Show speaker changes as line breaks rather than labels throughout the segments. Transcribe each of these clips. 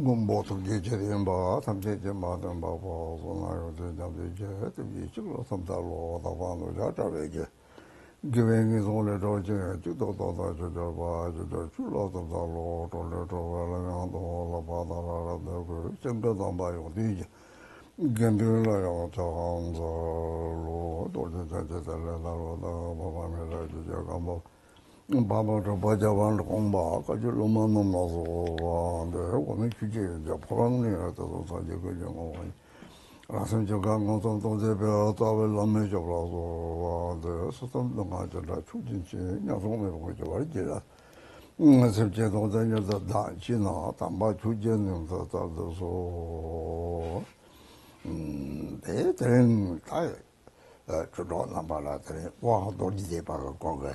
뭐 어떻게 제대로 봐 탐제제 마든 봐봐 소나요 대장제 대비 찍어 섬달로 나와노 자자베게 기ven이 손에 저제 주도도도 저봐 저 줄로 섬달로 돌려도 라바다라도 쯤도 봐요 뒤지 gembilaya 장자로 돌려자자라로 나와마메라 저가 뭐 바바도 바자반 공부 가지고 너무 네 오늘 주제 이제 포랑리라도 사제 그냥 라선 저가 공통 동제별 답을 넘어 줘라고 네 소통도 가져라 추진치 야송을 보고 저 말이라 실제 동전에서 다 지나 담바 주제는 다다서 대들은 다 주로 남발아들이 와 돌리제 바가 거기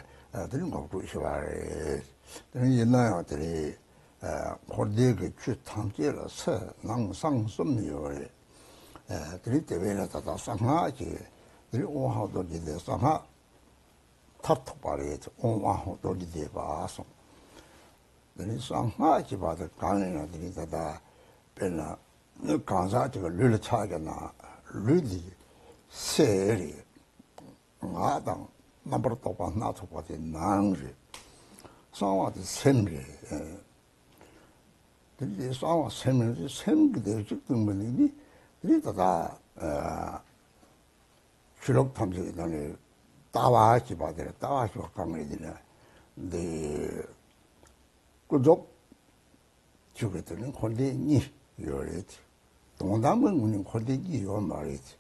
들은 거 주시바래 들은 옛날들이 고대의 주 탐제라서 낭상섬이요 들이 때문에다 상하지 들이 오하도리데 상하 탑토바리 오하도리데 바서 들이 상하지 바다 강이나들이 다다 변나 강사这个绿的差个那绿的色里我当那不多把那头发的男人上网的生日这上网生日的生日的这根本的你大출력 탐색이 나네 따와지 받으래 따와지 강의들이 네 그저 주거들은 홀리니 요래지 동남은 우리 홀리니 요 말이지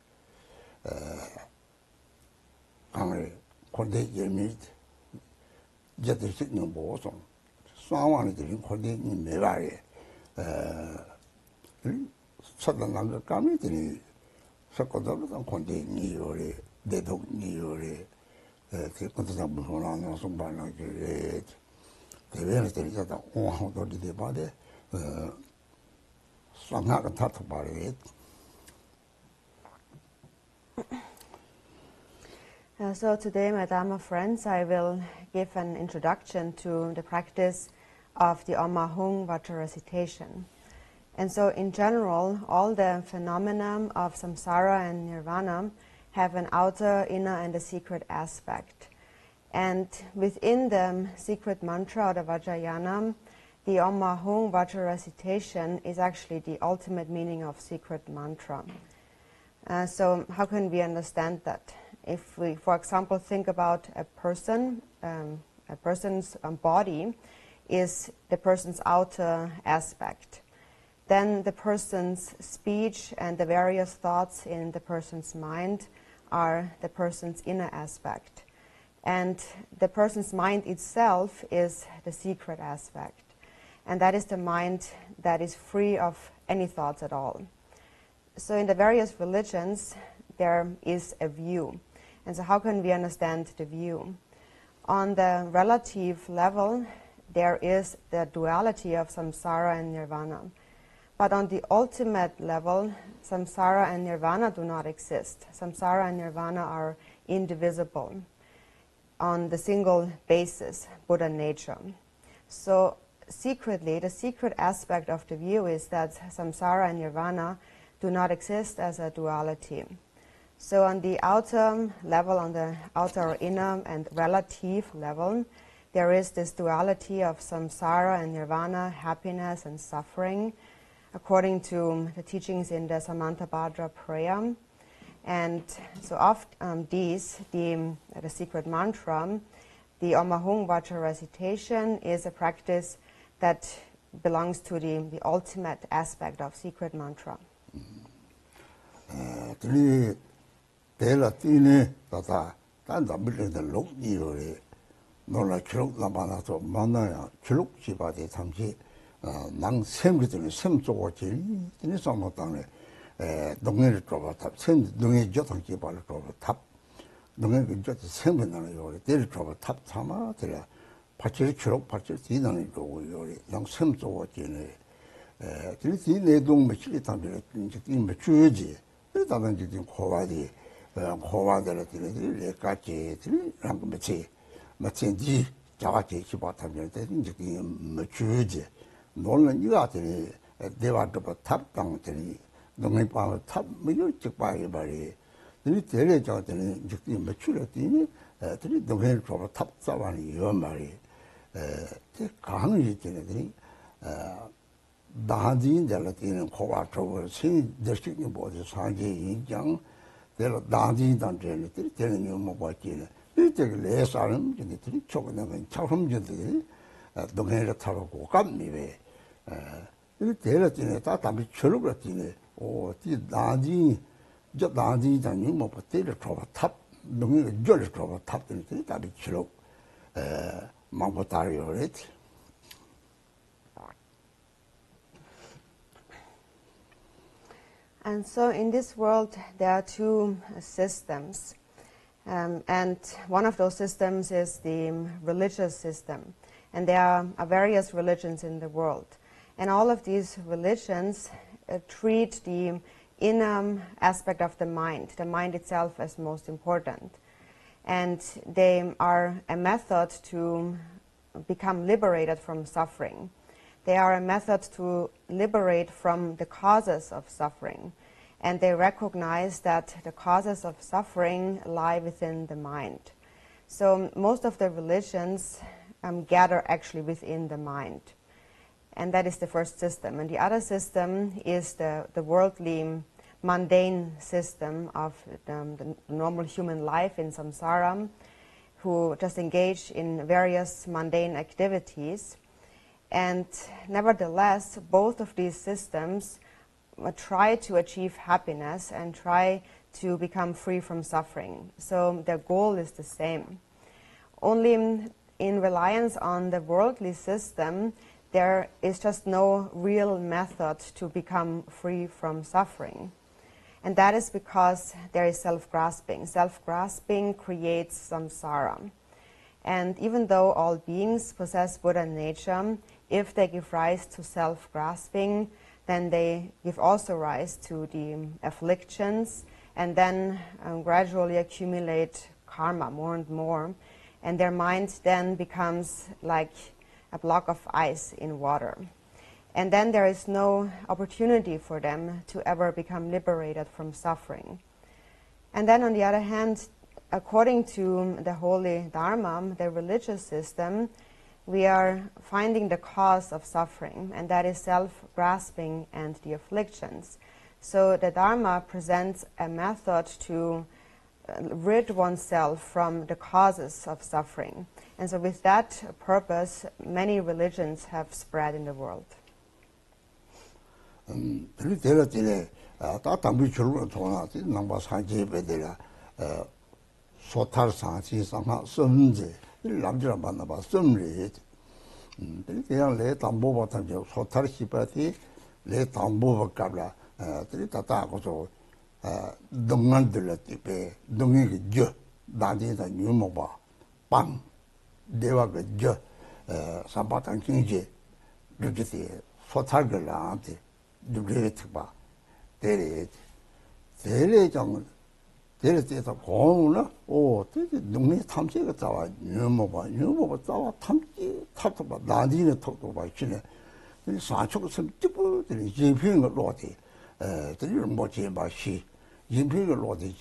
강의 홀리 예미 이제들 쓰는 보송 상황들이 홀리니 매발에 차단한 거 까미들이 석고도는 홀리니 요래 대독니 요래 그 것도 무슨 하나 송반하게 대변을 때리다 오하도리 대바데 상하가 타토바리.
So today, Madame friends, I will give an introduction to the practice of the Om Mahung Vajra recitation. And so in general, all the phenomena of samsara and nirvana have an outer, inner, and a secret aspect. And within the secret mantra or the Vajrayana, the Om Mahung Vajra recitation is actually the ultimate meaning of secret mantra. So how can we understand that? If we, for example, think about a person's body is the person's outer aspect. Then the person's speech and the various thoughts in the person's mind are the person's inner aspect. And the person's mind itself is the secret aspect. And that is the mind that is free of any thoughts at all. So in the various religions, there is a view. And so how can we understand the view? On the relative level, there is the duality of samsara and nirvana. But on the ultimate level, samsara and nirvana do not exist. Samsara and nirvana are indivisible on the single basis, Buddha nature. So secretly, the secret aspect of the view is that samsara and nirvana do not exist as a duality. So on the outer level, on the outer, inner, and relative level, there is this duality of samsara and nirvana, happiness and suffering, according to the teachings in the Samantabhadra prayer. And so of these, the secret mantra, the Om Mahung Vajra recitation is a practice that belongs to the ultimate aspect of secret mantra.
대라 뛰네 다다 단다 밀레들 녹이요래 놀라 기록 남아나서 만나야 기록 집안에 잠시 낭 샘그들은 샘 쪽어지 이네 상모당에 동해를 trouble 샘 동해 조통 집안을 trouble 동해 근처에 샘을 나는 요래 대를 trouble 참아 들어 받칠 기록 받칠 뒤나는 거고요 낭샘 쪽어지네 들이 내동 며칠이 담배 이제 이 주지 그러다는 지금 고와디 고와들을 들이 같이 들이랑 마치 자와지 집어타면 이제 이 주지 놀는 이가들이 대화 좀 탑당들이 농의 방을 탑 뭐요 직방이 말이 이 대례 저들이 이제 매출했더니 들이 농의 좀 탑사와니 이 말이 강의 때들이 나한지인들 때는 고와 저거 신 대식이 뭐지 상계 인장 내가 나한지인들 때는 뭐 봤지는 이때 내 사람 들이 저거는 처음들이 농회를 타고 고감미에 이 대례 때는 다 담비 철로 그랬더니 이 나한지 저 나한지인장이 뭐 때를 줘봐 탑 농의 절을 줘봐 탑들이 담비 철로 망고다리요 그랬지.
And so in this world there are two systems, and one of those systems is the religious system, and there are various religions in the world, and all of these religions treat the inner aspect of the mind itself as most important, and they are a method to become liberated from suffering. They are a method to liberate from the causes of suffering, and they recognize that the causes of suffering lie within the mind. So most of the religions gather actually within the mind, and that is the first system. And the other system is the worldly, mundane system of the normal human life in samsara, who just engage in various mundane activities. And nevertheless, both of these systems try to achieve happiness and try to become free from suffering. So their goal is the same. Only in reliance on the worldly system, there is just no real method to become free from suffering. And that is because there is self-grasping. Self-grasping creates samsara. And even though all beings possess Buddha nature, if they give rise to self-grasping, then they give also rise to the afflictions, and then gradually accumulate karma more and more, and their mind then becomes like a block of ice in water. And then there is no opportunity for them to ever become liberated from suffering. And then on the other hand, according to the holy Dharma, the religious system, we are finding the cause of suffering, and that is self-grasping and the afflictions. So the Dharma presents a method to rid oneself from the causes of suffering. And so with that purpose, many religions have spread in the world.
남자랑 만나봐 썸리 그냥 내 담보 같은 저 소탈 시바티 내 담보 갑라 들이다다고서 동안들한테 동이 저 나디다 뉴모바 빵 내가 그저 삼바탄 kinh 그렇게 소탈들한테 누르게 봐 대리 좀 대리에서 공나 되게 농민 탐지가 자와 유모가 자와 탐지 탑도 나디는 톡도 봐 지네 이 사초가 섬집들이 인fin을 로디 들이 뭐지 마시 인fin을 로디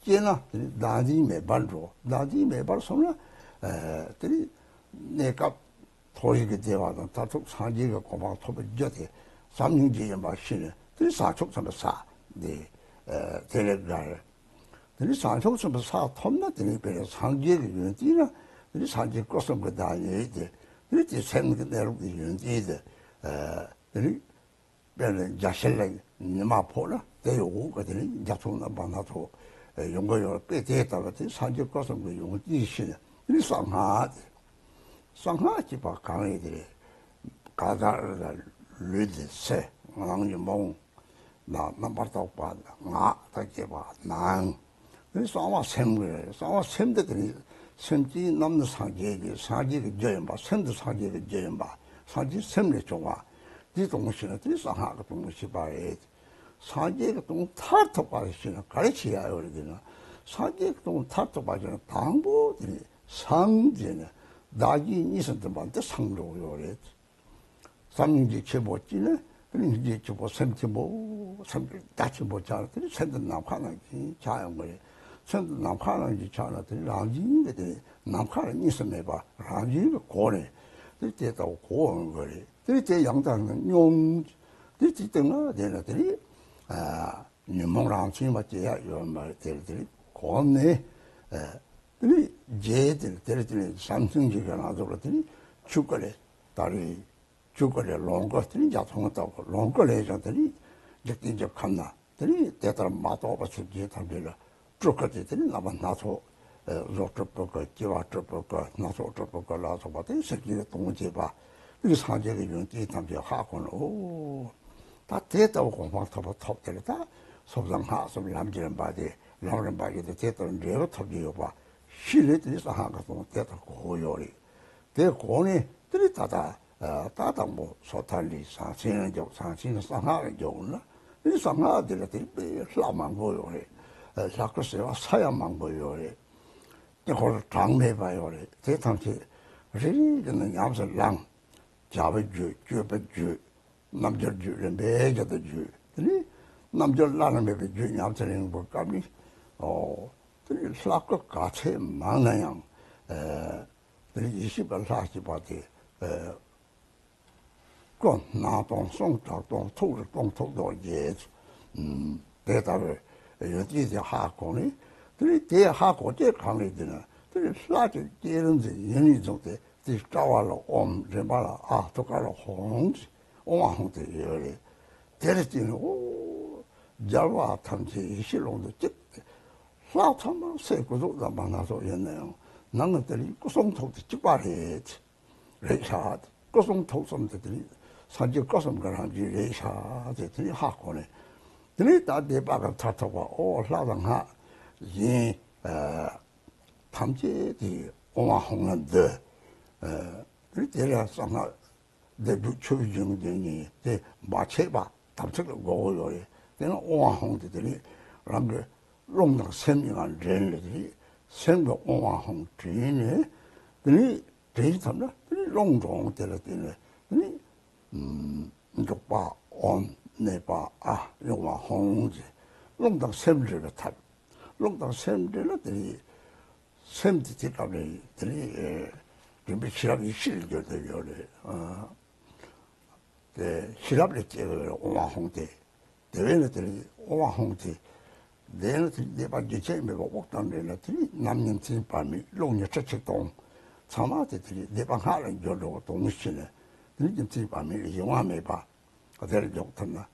제나 나디 매발로 나디 매발소나 들이 내가 토리게 되와도 다tuk 상지가 고방 톱을 저대 삼중지에 마시네 들이 사초 섬사 네 대례갈 이 산속에서 사 톱나더니 그래 상계의 윤지나 이 상계 것은 그 다니지 이렇게 생각 내려고 윤지데 이 배는 자실래 니마 포라 대요 거더니 자초나 만나도 용거요 빼대다가 상계 것은 그 윤지시네 이 상하지 봐 강의들이 가다를 르드세 왕님몽 나 말도 봐 다게 봐난 싸워 샘을 싸워 샘들이 샘지 남는 사기를 저연 봐 샘도 사기를 저연 봐 사기 샘을 좋아 이 동시에 상하가 동시 봐에 사기가 동 타터 봐시는 가르치야 그러기는 사기가 동 타터 봐지는 방법들이 상제는 낙이 있었던 반대 상로요 그래 삼중지 최보지는 이제 좀 섬지 뭐 섬지 다치 못 자라더니 선도 남카는 자연 거래. 선도 남카는 자라더니 라진데 남카는 있으면 봐. 라진이 고래. 그때도 고온 거래. 그때 양당은 용 그때 때가 되나더니 니몽랑 맞지야 이런 말 들들이 고네. 근데 제들 들들이 삼성지가 나도 그러더니 죽거래. 다리 죽거래 롱거들이 자통했다고 롱거래 저들이 이제 갔나. 들이 대단 마도 없이 기타들라. 죽거들이 나만 나서 로트버거 기와트버거 나서 트버거 나서 받은 새끼의 동지 봐. 이 사제의 윤기 담비 하고는 다 대다고 공방터버 톱들다. 소상하서 남지는 바디 나오는 바디도 대단 레어 톱이요 봐. 실내들이 상하가 동 대다 고요리. 대 고니 들이 다다 뭐 소탈리 상신적 상신 상하가 좋나. 이 상하들이 라만 고요리. 자꾸서 사야만 고요리. 이걸 장매 봐요. 대탕치 리는 양설랑 자베주 주베주 남절주는 매저도주. 이 남절라는 매주 양설인 거 감이 들이 slack 같이 많아요. 들이 20번 40번에 그 나동 송작동 토도 예 대답을 여기에 하고니 들이 대하고 제 강의들은 들이 slack 되는지 연이 정도 이 까와로 레바라 똑가로 홍지 오마홍데 요리 데르지는 자와 탐지 실롱도 즉 사탐만 세고도 만나서 했네요. 나는들이 꾸송톡도 찍바해. 레샤 꾸송톡섬들이 산지 꾸송가란지 레샤들이 하고네. 들이 다 대바가 타타고 라당하 이 탐지디 오마홍는데 그때야 상하 내 주주중쟁이 내 마체바 담책을 고요에 내가 오화홍들이 람게 롱당 생명한人类들이 생명 오화홍 주인이 그니 대지탐나 그니 롱종 때렸더니 그니 이거 온 내봐 오화홍지 롱당 생물을 탑 롱당 생물들이 샘지지감이 들이 준비 시합이 실려져요. 시합을 찍어요. 오마홍대. 대회들이 오마홍대. 내는 내반지 재미가 옥당내들이 남는 진밤이 롱녀 저책동. 참아들이 내방 하는 열로 동시에 들이 진밤이 영화매 봐. 그대로 욕했나.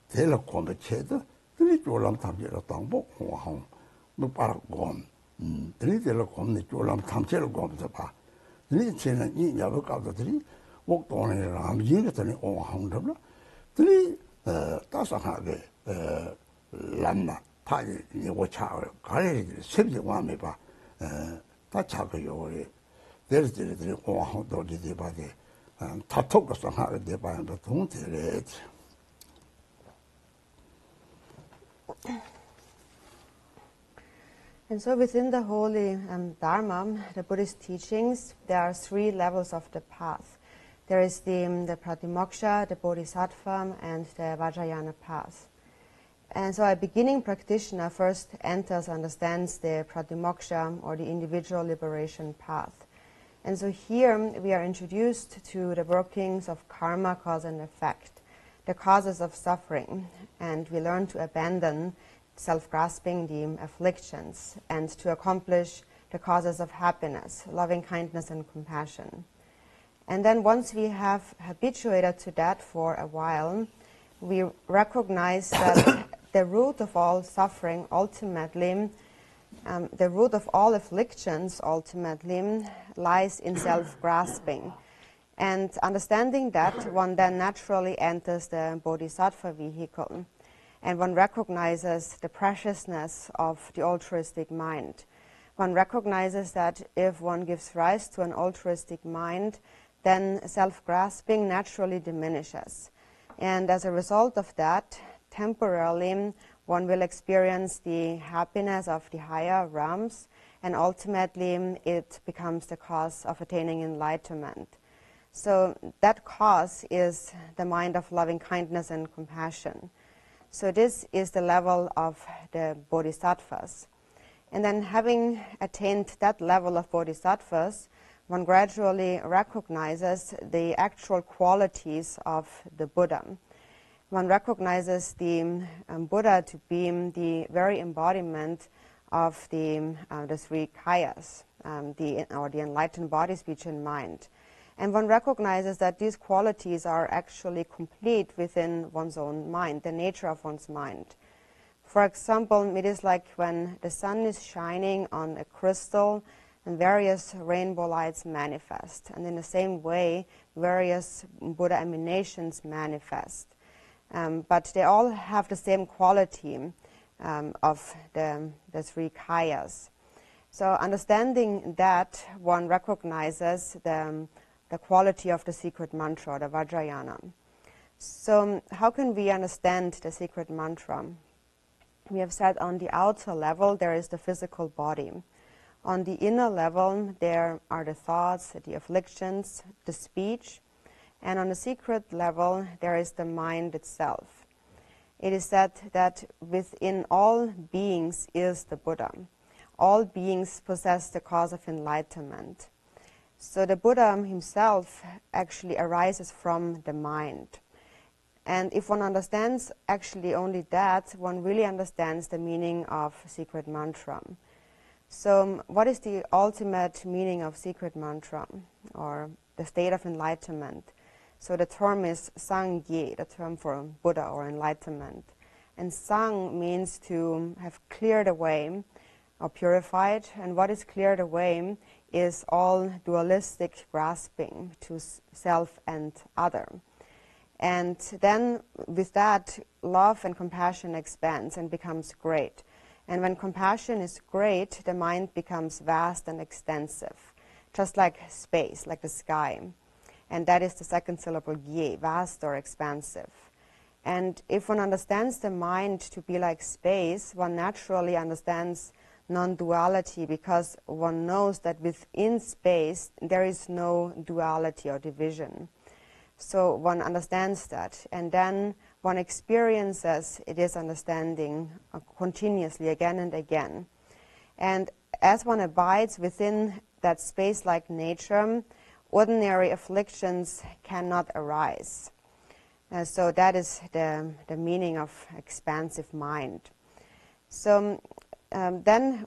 대를 고매 채도 들이 졸람 탐지로 당복 오마홍. 뭐 빠르고 들이대로 고매 졸람 탐지로 고매서 봐. 들이체는 이 야부가들이 목동에랑 이것들이 오한다나 들이 따사하게 람나 파이 오차 가리 seb지 와메 봐다 차고요 데르들이 오한도 리디 바데 타톡서 하게 돼 봐도 동태래.
And so within the holy Dharma, the Buddhist teachings, there are three levels of the path. There is the Pratimoksha, the Bodhisattva, and the Vajrayana path. And so a beginning practitioner first enters, understands the Pratimoksha, or the individual liberation path. And so here we are introduced to the workings of karma, cause and effect, the causes of suffering, and we learn to abandon self-grasping, the afflictions, and to accomplish the causes of happiness, loving kindness and compassion. And then once we have habituated to that for a while, we recognize that the root of all suffering ultimately, the root of all afflictions ultimately lies in self-grasping. And understanding that, one then naturally enters the Bodhisattva vehicle. And one recognizes the preciousness of the altruistic mind. One recognizes that if one gives rise to an altruistic mind, then self-grasping naturally diminishes. And as a result of that, temporarily, one will experience the happiness of the higher realms, and ultimately it becomes the cause of attaining enlightenment. So that cause is the mind of loving kindness and compassion. So this is the level of the bodhisattvas. And then having attained that level of bodhisattvas, one gradually recognizes the actual qualities of the Buddha. One recognizes the Buddha to be the very embodiment of the three kayas, the enlightened body, speech, and mind. And one recognizes that these qualities are actually complete within one's own mind, the nature of one's mind. For example, it is like when the sun is shining on a crystal and various rainbow lights manifest. And in the same way, various Buddha emanations manifest. But they all have the same quality of the three kayas. So understanding that, one recognizes the quality of the secret mantra, the Vajrayana. So how can we understand the secret mantra? We have said on the outer level there is the physical body. On the inner level there are the thoughts, the afflictions, the speech. And on the secret level there is the mind itself. It is said that within all beings is the Buddha. All beings possess the cause of enlightenment. So the Buddha himself actually arises from the mind. And if one understands actually only that, one really understands the meaning of secret mantra. So what is the ultimate meaning of secret mantra, or the state of enlightenment? So the term is Sangye, the term for Buddha or enlightenment. And Sang means to have cleared away or purified. And what is cleared away is all dualistic grasping to self and other. And then with that, love and compassion expands and becomes great. And when compassion is great, the mind becomes vast and extensive, just like space, like the sky. And that is the second syllable, ye, vast or expansive. And if one understands the mind to be like space, one naturally understands non-duality, because one knows that within space there is no duality or division. So one understands that, and then one experiences this understanding continuously again and again. And as one abides within that space-like nature, ordinary afflictions cannot arise. So that is the meaning of expansive mind. So then,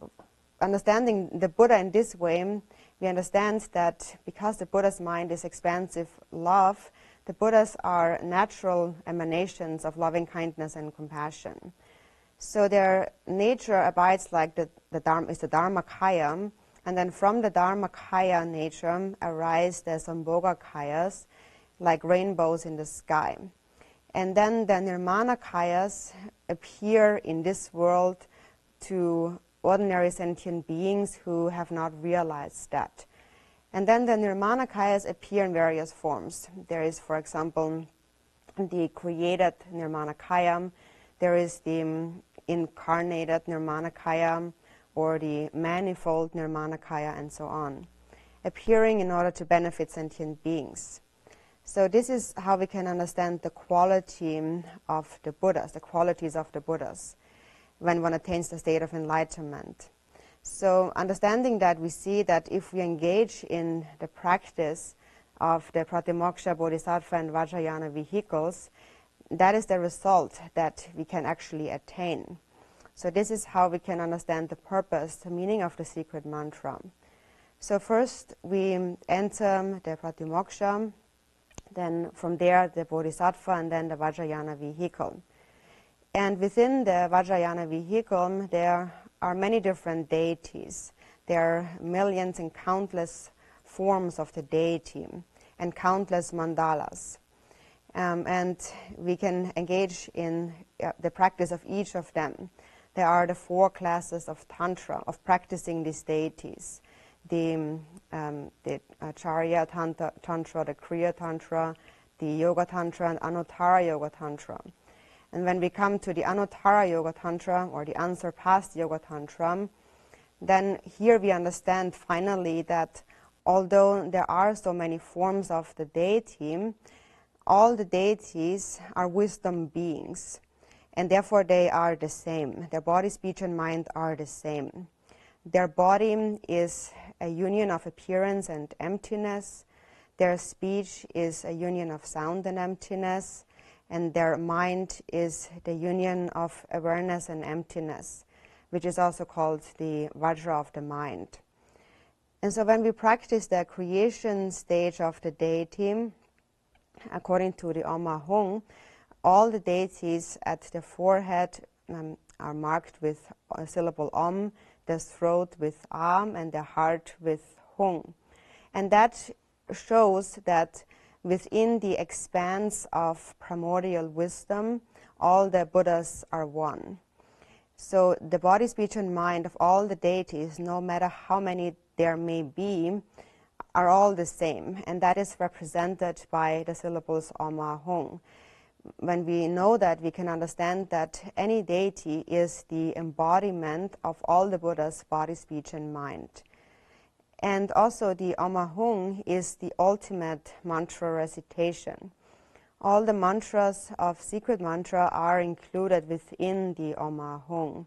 understanding the Buddha in this way, we understand that because the Buddha's mind is expansive love, the Buddhas are natural emanations of loving kindness and compassion. So their nature abides like the Dharmakaya, and then from the Dharmakaya nature arise the Sambhogakayas, like rainbows in the sky. And then the Nirmanakayas appear in this world to ordinary sentient beings who have not realized that. And then the Nirmanakayas appear in various forms. There is, for example, the created Nirmanakaya, there is the incarnated Nirmanakaya, or the manifold Nirmanakaya, and so on, appearing in order to benefit sentient beings. So this is how we can understand the quality of the Buddhas, the qualities of the Buddhas, when one attains the state of enlightenment. So understanding that, we see that if we engage in the practice of the Pratimoksha, Bodhisattva, and Vajrayana vehicles, that is the result that we can actually attain. So this is how we can understand the purpose, the meaning of the secret mantra. So first we enter the Pratimoksha, then from there the Bodhisattva, and then the Vajrayana vehicle. And within the Vajrayana vehicle there are many different deities. There are millions and countless forms of the deity and countless mandalas. And we can engage in the practice of each of them. There are the 4 classes of Tantra, of practicing these deities. The Acharya Tantra, the Kriya Tantra, the Yoga Tantra, and Anuttara Yoga Tantra. And when we come to the Anuttara Yoga Tantra, or the unsurpassed Yoga Tantra, then here we understand finally that although there are so many forms of the deity, all the deities are wisdom beings, and therefore they are the same. Their body, speech, and mind are the same. Their body is a union of appearance and emptiness. Their speech is a union of sound and emptiness. And their mind is the union of awareness and emptiness, which is also called the Vajra of the mind. And so when we practice the creation stage of the deity, according to the Om Ahung, all the deities at the forehead are marked with a syllable Om, the throat with Am, and the heart with Hung. And that shows that within the expanse of primordial wisdom, all the Buddhas are one. So the body, speech, and mind of all the deities, no matter how many there may be, are all the same. And that is represented by the syllables Om Ahung. When we know that, we can understand that any deity is the embodiment of all the Buddhas' body, speech, and mind. And also the Om Ahung is the ultimate mantra recitation. All the mantras of secret mantra are included within the Om Ahung.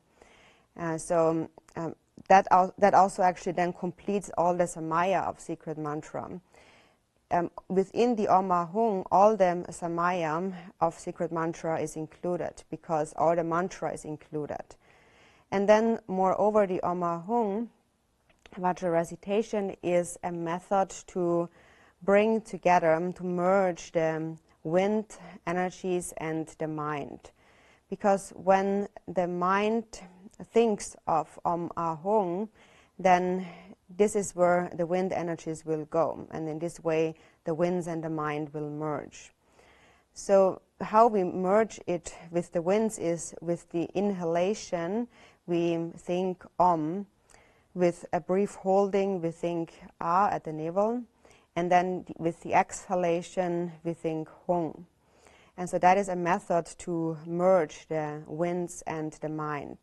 That also actually then completes all the samaya of secret mantra. Within the Om Ahung, all the samaya of secret mantra is included because all the mantra is included. And then moreover, the Om Ahung Vajra recitation is a method to bring together, to merge the wind energies and the mind. Because when the mind thinks of Om Ahung, then this is where the wind energies will go. And in this way, the winds and the mind will merge. So how we merge it with the winds is with the inhalation, we think Om. With a brief holding, we think Ah at the navel. And then with the exhalation, we think Hung. And so that is a method to merge the winds and the mind.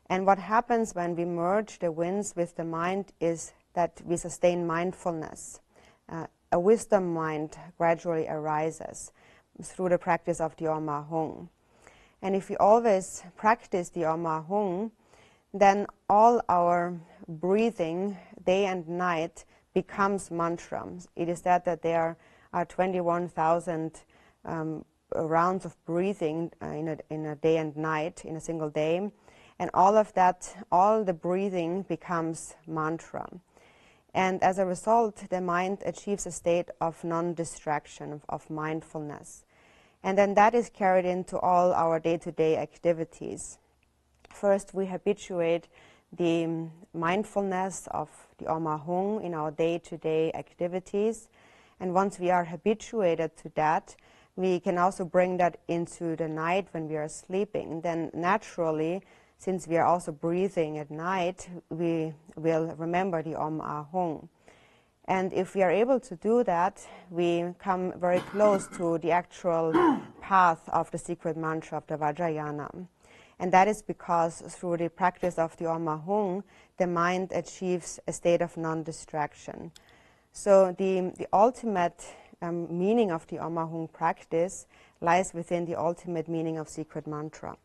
And what happens when we merge the winds with the mind is that we sustain mindfulness. A wisdom mind gradually arises through the practice of the Om Ahung. And if we always practice the Om Ahung, then all our breathing, day and night, becomes mantra. It is said that there are 21,000 rounds of breathing in a day and night, in a single day. And all of that, all the breathing becomes mantra. And as a result, the mind achieves a state of non-distraction, of mindfulness. And then that is carried into all our day-to-day activities. First, we habituate the mindfulness of the Om Ahung in our day-to-day activities. And once we are habituated to that, we can also bring that into the night when we are sleeping. Then naturally, since we are also breathing at night, we will remember the Om Ahung. And if we are able to do that, we come very close to the actual path of the secret mantra of the Vajrayana. And that is because through the practice of the Om Ahung, the mind achieves a state of non-distraction. So the ultimate meaning of the Om Ahung practice lies within the ultimate meaning of secret mantra.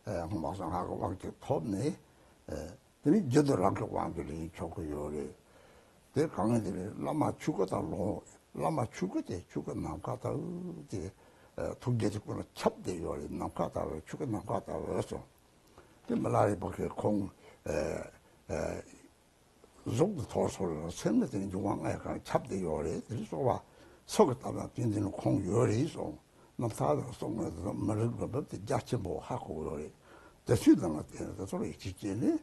마상하고 왕게 톱네 되니 저들한테 왕들이 좋고 요래 내 강에들이 라마 죽었다로 라마 죽었대 죽은 남가다 이제 두개적으로 찹대 요래 남가다 죽은 남가다 그래서 그 말이 밖에 공 좀더 도서를 샘내더니 중앙에 찹대 요래 그래서 와 속었다가 빈지는 공 요래 있어 남사도 송에서 말을 그렇게 자체 뭐 하고 요래 대수당한 때는 소리 지지네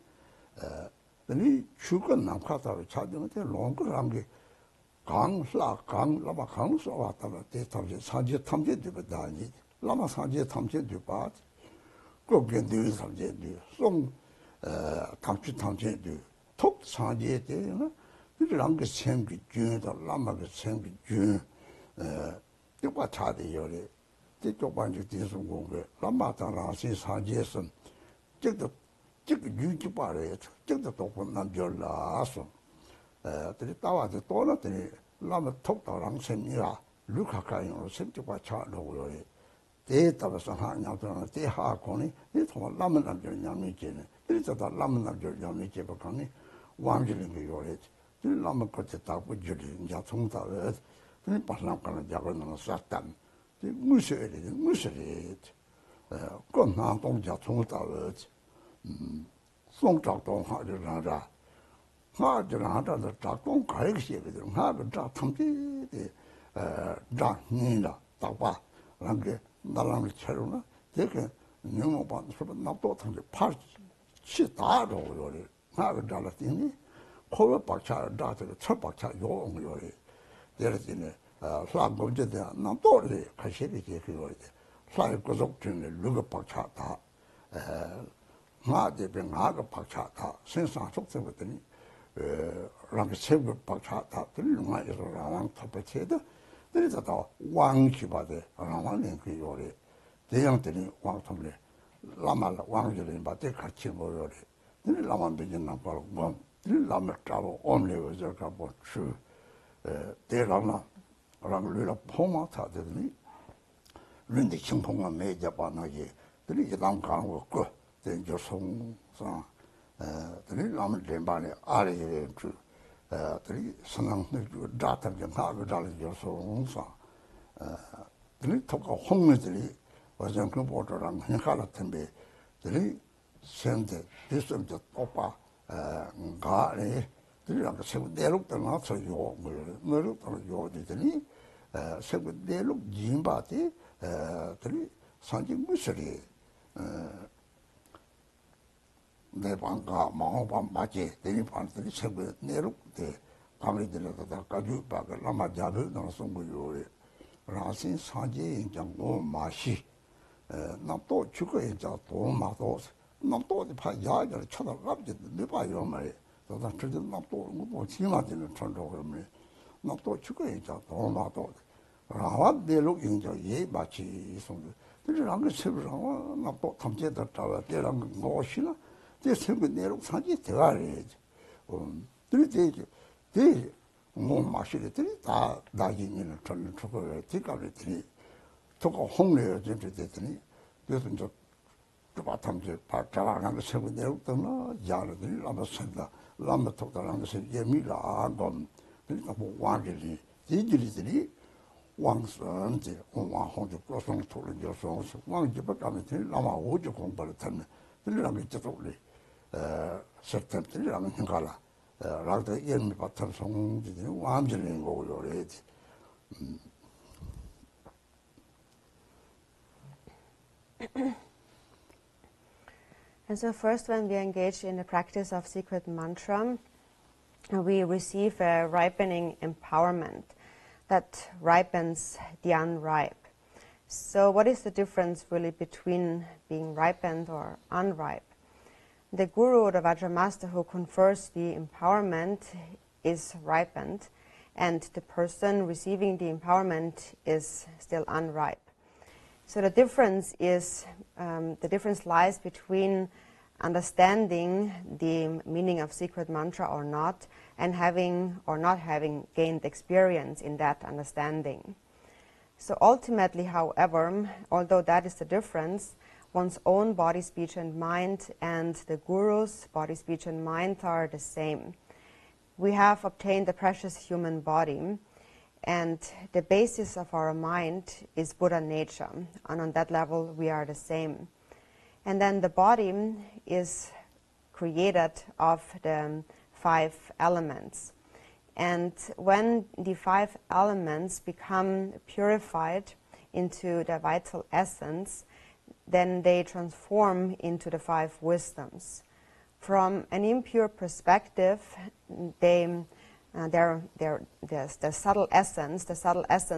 아니 죽은 남가다를 찾으면 돼 롱그란 게 라마 강서 왔다가 대탐제 산지 탐제 되거든요. 라마 산지 탐제 되봐. 거기에 늘 산지 송 탐지 탐제 톡 산지에 되나 이런 게 생기 주다 라마가 생기 주 이거 차대요래. 이쪽 반지 뒤에서 공부 라마다라시 산지에서 저도 유지 바래 저도 또 남절라서 들이 따와서 또나더니 라마 톡도랑 셈이라 루카카이로 셈지가 차로고요. 대답해서 하냐더니 대하고니 이 정말 라마 남절 양미제네. 그래서 다 라마 남절 양미제 bakani 왕질인 게 요래. 이 라마 거치 따고 줄이 이제 통다에 이 바람가는 작은 사탄. 이 무시리 건나 동자 통다에 송작동 하려나라 하려나라도 작동 가르치거든 하고 다 탐지 장이나 따봐 랑게 나랑을 채로나 되게 너무 반드시 나도 탐지 팔 치다로 요리 하고 달았더니 코에 박차 다들 첫 박차 요리 내려지네 사고제대 나도리 가시리게 그거리 사회 고속 중에 누가 박차다 마대병 하고 박차다 생산 속성거든요. 랑 세부 박차다 들리마에서 라왕 탑에체도 그래서 더 왕기바데 라왕은 그 요리 대양들이 왕통래 라말 왕들이 바데 같이 모여리 들 라만 되는 바로 뭐 라말 따로 omle어서 가고 주 대라나 랑르라 포마타더니 른데 청풍만 매자 바나게 들이 남강고 그 된저 송사 들이 라면 렘반에 아래에 그 들이 선왕들 다타 좀 하고 달리 저 송사 들이 토가 홍매들이 와장 그 보더랑 행하라 텐데 들이 센데 됐음저 오빠 가래 들이랑 세부 내륙도 나서 요 뭐를 요들이 세부 내륙 진바데 들이 산지 무서리 내 방가 마오반 맞지 되니 반들이 세부 내륙 때 강리들에다 가지고 바가 라마 잡을 나선 거요 라신 산지 인장고 마시 남도 죽어 인자 도마도 남도 파 야를 쳐다갑지 내 봐요 말이 나 저도 남도 뭐 지마지는 천도그러면 남도 죽어 인자 도마도 라와 내륙 인자 예 마치 손 들이랑 그 세부랑 남도 탐제다 따라 대랑 것이나 제 세부 내륙 산지 대가리 들이 뭐 마시들이 다 나기는 저는 저거 뒤가리들이 저거 홍례어 좀 됐더니 그래서 이제 바탕제 바자라는 거 세부 내륙도나 야르들이 라마선다 라마톡다라는 것을 예미라 건 그러니까 뭐 왕들이 이들이 왕선제 왕홍제 고성 토를 여성 왕집에 가면 라마 오주 공부를 했네 들이랑 이쪽으로 september이라는 행가라 라도 예미 바탕 송지들이 왕질인 거고요 그래야지
And so first, when we engage in the practice of secret mantra, we receive a ripening empowerment that ripens the unripe. So what is the difference really between being ripened or unripe? The guru or the Vajra master who confers the empowerment is ripened, and the person receiving the empowerment is still unripe. So the difference lies between understanding the meaning of secret mantra or not, and having or not having gained experience in that understanding. So ultimately, however, although that is the difference, one's own body, speech, and mind and the Guru's body, speech, and mind are the same. We have obtained the precious human body, and the basis of our mind is Buddha nature, and on that level we are the same. And then the body is created of the 5 elements. And when the 5 elements become purified into the vital essence, then they transform into the 5 wisdoms. From an impure perspective, the subtle essence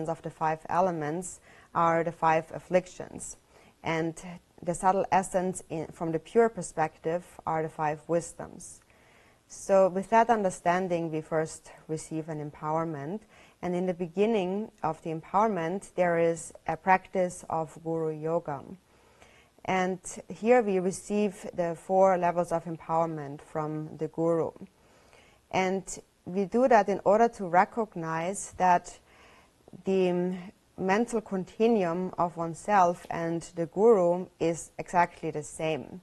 of the 5 elements are the 5 afflictions. And the subtle essence from the pure perspective are the 5 wisdoms. So with that understanding, we first receive an empowerment. And in the beginning of the empowerment, there is a practice of Guru Yoga. And here we receive the 4 levels of empowerment from the Guru. And we do that in order to recognize that the mental continuum of oneself and the Guru is exactly the same.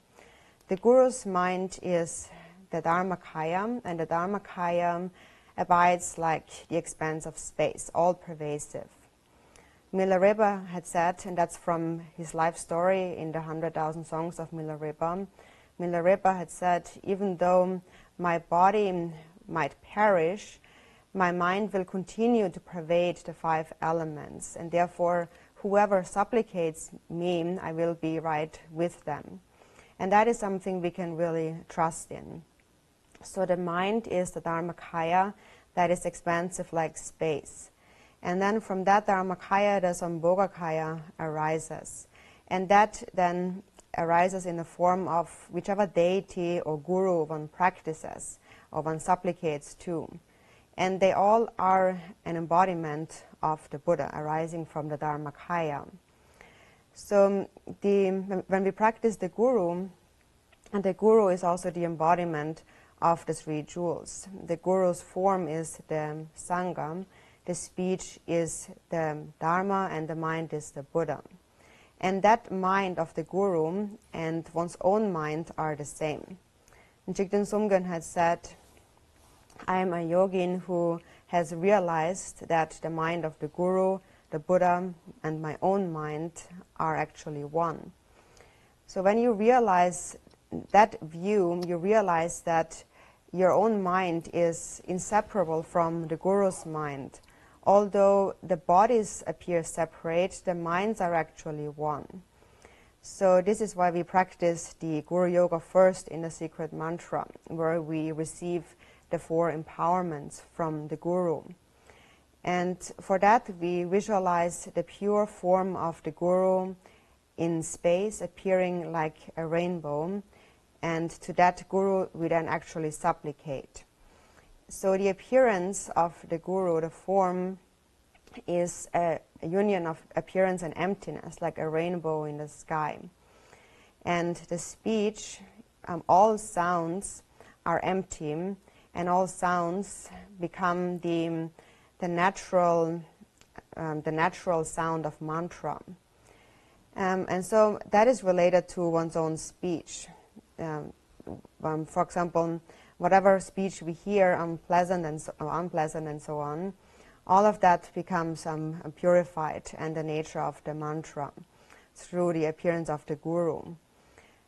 The Guru's mind is the Dharmakaya, and the Dharmakaya abides like the expanse of space, all-pervasive. Milarepa had said, and that's from his life story in the 100,000 Songs of Milarepa, Milarepa had said, even though my body might perish, my mind will continue to pervade the 5 elements, and therefore whoever supplicates me, I will be right with them. And that is something we can really trust in. So the mind is the Dharmakaya that is expansive like space. And then from that Dharmakaya, the Sambhogakaya arises. And that then arises in the form of whichever deity or guru one practices or one supplicates to. And they all are an embodiment of the Buddha arising from the Dharmakaya. So when we practice the Guru, and the Guru is also the embodiment of the 3 jewels. The Guru's form is the Sangha, the speech is the Dharma, and the mind is the Buddha. And that mind of the Guru and one's own mind are the same. And Jigten Sumgön had said, I am a yogin who has realized that the mind of the Guru, the Buddha, and my own mind are actually one. So when you realize that view, you realize that your own mind is inseparable from the Guru's mind. Although the bodies appear separate, the minds are actually one. So this is why we practice the Guru Yoga first in the secret mantra, where we receive the 4 empowerments from the Guru. And for that we visualize the pure form of the Guru in space, appearing like a rainbow. And to that Guru we then actually supplicate. So the appearance of the Guru, the form, is a union of appearance and emptiness, like a rainbow in the sky. And the speech, all sounds are empty, and all sounds become the natural sound of mantra. And so that is related to one's own speech. For example, whatever speech we hear, unpleasant and so on, all of that becomes purified and the nature of the mantra through the appearance of the Guru.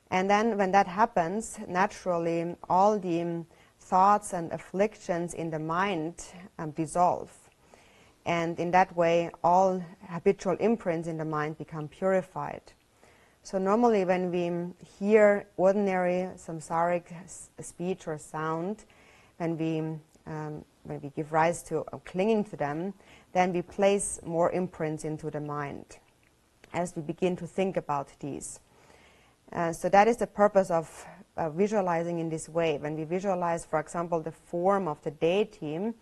And then when that happens, naturally all the thoughts and afflictions in the mind dissolve. And in that way, all habitual imprints in the mind become purified. So normally when we hear ordinary samsaric speech or sound, when we give rise to clinging to them, then we place more imprints into the mind as we begin to think about these. So that is the purpose of visualizing in this way. When we visualize, for example, the form of the deity,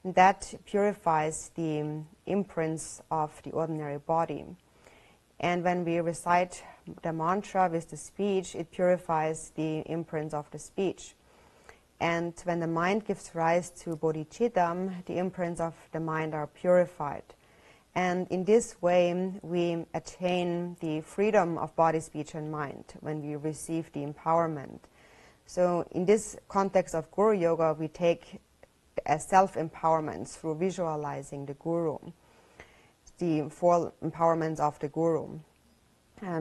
that purifies the imprints of the ordinary body. And when we recite the mantra with the speech, it purifies the imprints of the speech. And when the mind gives rise to bodhicitta, the imprints of the mind are purified. And in this way, we attain the freedom of body, speech, and mind when we receive the empowerment. So in this context of Guru Yoga, we take self-empowerment through visualizing the Guru, the 4 empowerments of the Guru.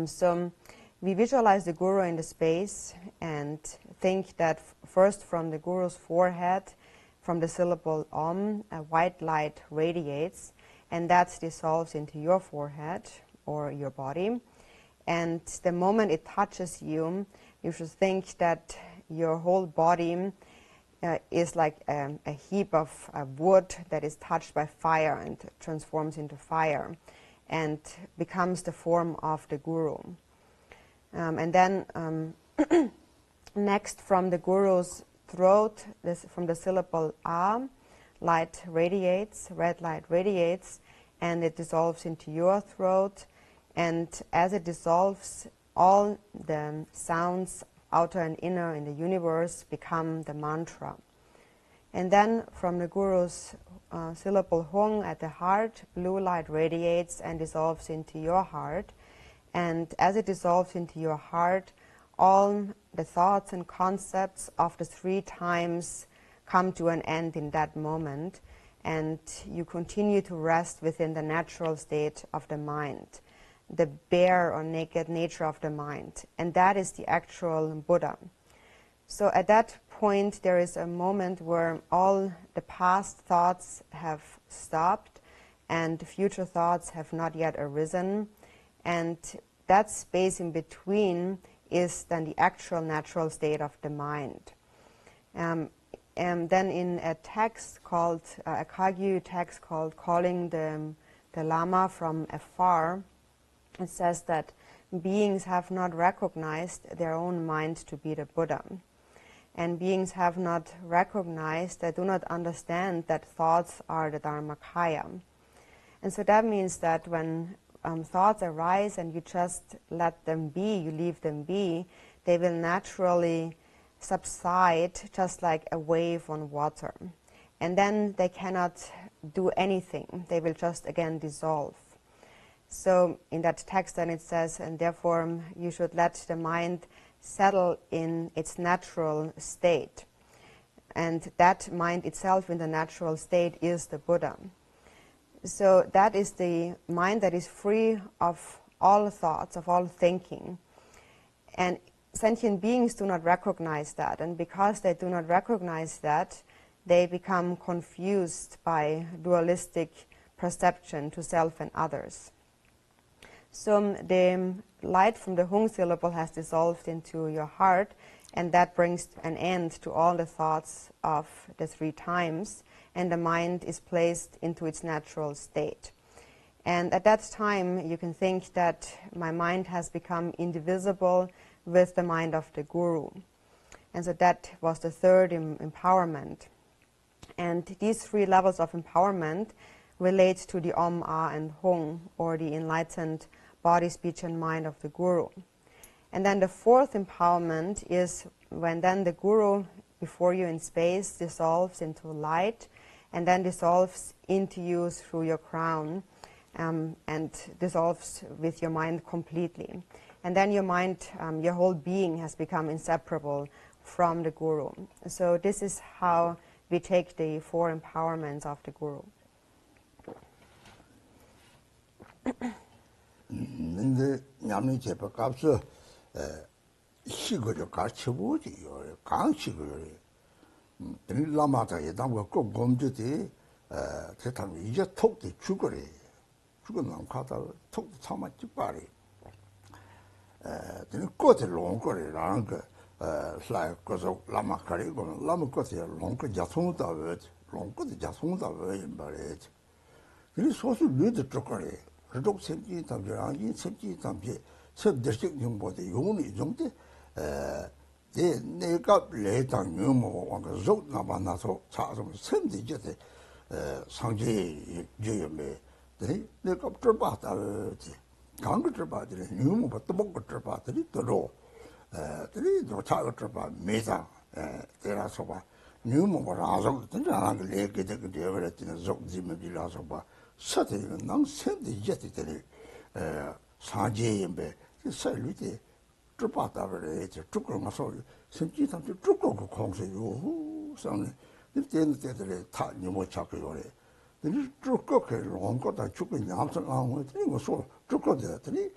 So we visualize the Guru in the space and think that first from the Guru's forehead, from the syllable Om, a white light radiates, and that dissolves into your forehead or your body. And the moment it touches you, you should think that your whole body is like a heap of wood that is touched by fire and transforms into fire and becomes the form of the Guru. And then next, from the Guru's throat, from the syllable A, light radiates, red light radiates, and it dissolves into your throat. And as it dissolves, all the sounds, outer and inner in the universe, become the mantra. And then from the Guru's syllable Hung at the heart, blue light radiates and dissolves into your heart. And as it dissolves into your heart, all the thoughts and concepts of the 3 times come to an end in that moment, and you continue to rest within the natural state of the mind, the bare or naked nature of the mind, and that is the actual Buddha. So at that point, there is a moment where all the past thoughts have stopped and future thoughts have not yet arisen, and that space in between is then the actual natural state of the mind. And then in a text called, a Kagyu text called Calling the Lama from Afar, it says that beings have not recognized their own mind to be the Buddha. And beings have not recognized, they do not understand that thoughts are the Dharmakaya. And so that means that when thoughts arise and you just let them be, you leave them be, they will naturally subside just like a wave on water. And then they cannot do anything. They will just again dissolve. So in that text then it says, and therefore you should let the mind settle in its natural state. And that mind itself in the natural state is the Buddha. So that is the mind that is free of all thoughts, of all thinking. And sentient beings do not recognize that. And because they do not recognize that, they become confused by dualistic perception to self and others. So the light from the Hung syllable has dissolved into your heart, and that brings an end to all the thoughts of the 3 times, and the mind is placed into its natural state. And at that time, you can think that my mind has become indivisible with the mind of the Guru. And so that was the 3rd empowerment. And these 3 levels of empowerment relate to the Om, Ah, and Hung, or the enlightened body, speech, and mind of the Guru. And then the 4th empowerment is when then the Guru before you in space dissolves into light and then dissolves into you through your crown and dissolves with your mind completely. And then your mind, your whole being has become inseparable from the Guru. So this is how we take the 4 empowerments of the Guru.
근데 냠이 제법 값서 시거를 같이 보지요. 강식을 들라마다 예당과 꼭 검주디 대탐 이제 톡도 죽으래. 죽은 남카다 톡도 참아 찍바리. 되는 꽃을 놓은 거래라는 거 슬라이 거서 라마카리고 라마 꽃에 놓은 거 자송다 왜 놓은 것도 자송다 왜 말이지. 이 소수 류도 죽거래. 그쪽 생기 담배랑 이 생기 담배 섭들식 정보도 용이 정도 내가 레당 유모 왕가 속 나만나서 차서 선지제 상지 유염에 내가 들바다지 강거 들바들이 유모부터 먹고 들바들이 들어 들이 차가 들바 매장 대라서 봐 유모가 아서 진짜 안 레게 되게 되어버렸더니 속지면 빌라서 봐 사대는 난 생대 이제들이 사제인배 살리데 좁아다버려 좁고 가서 생기한테 좁고 그 공세요 상에 이때는 때들에 다 너무 잡고 그래 근데 좁고 그 롱거다 죽고 양성 안 오더니 뭐서 좁고 되더니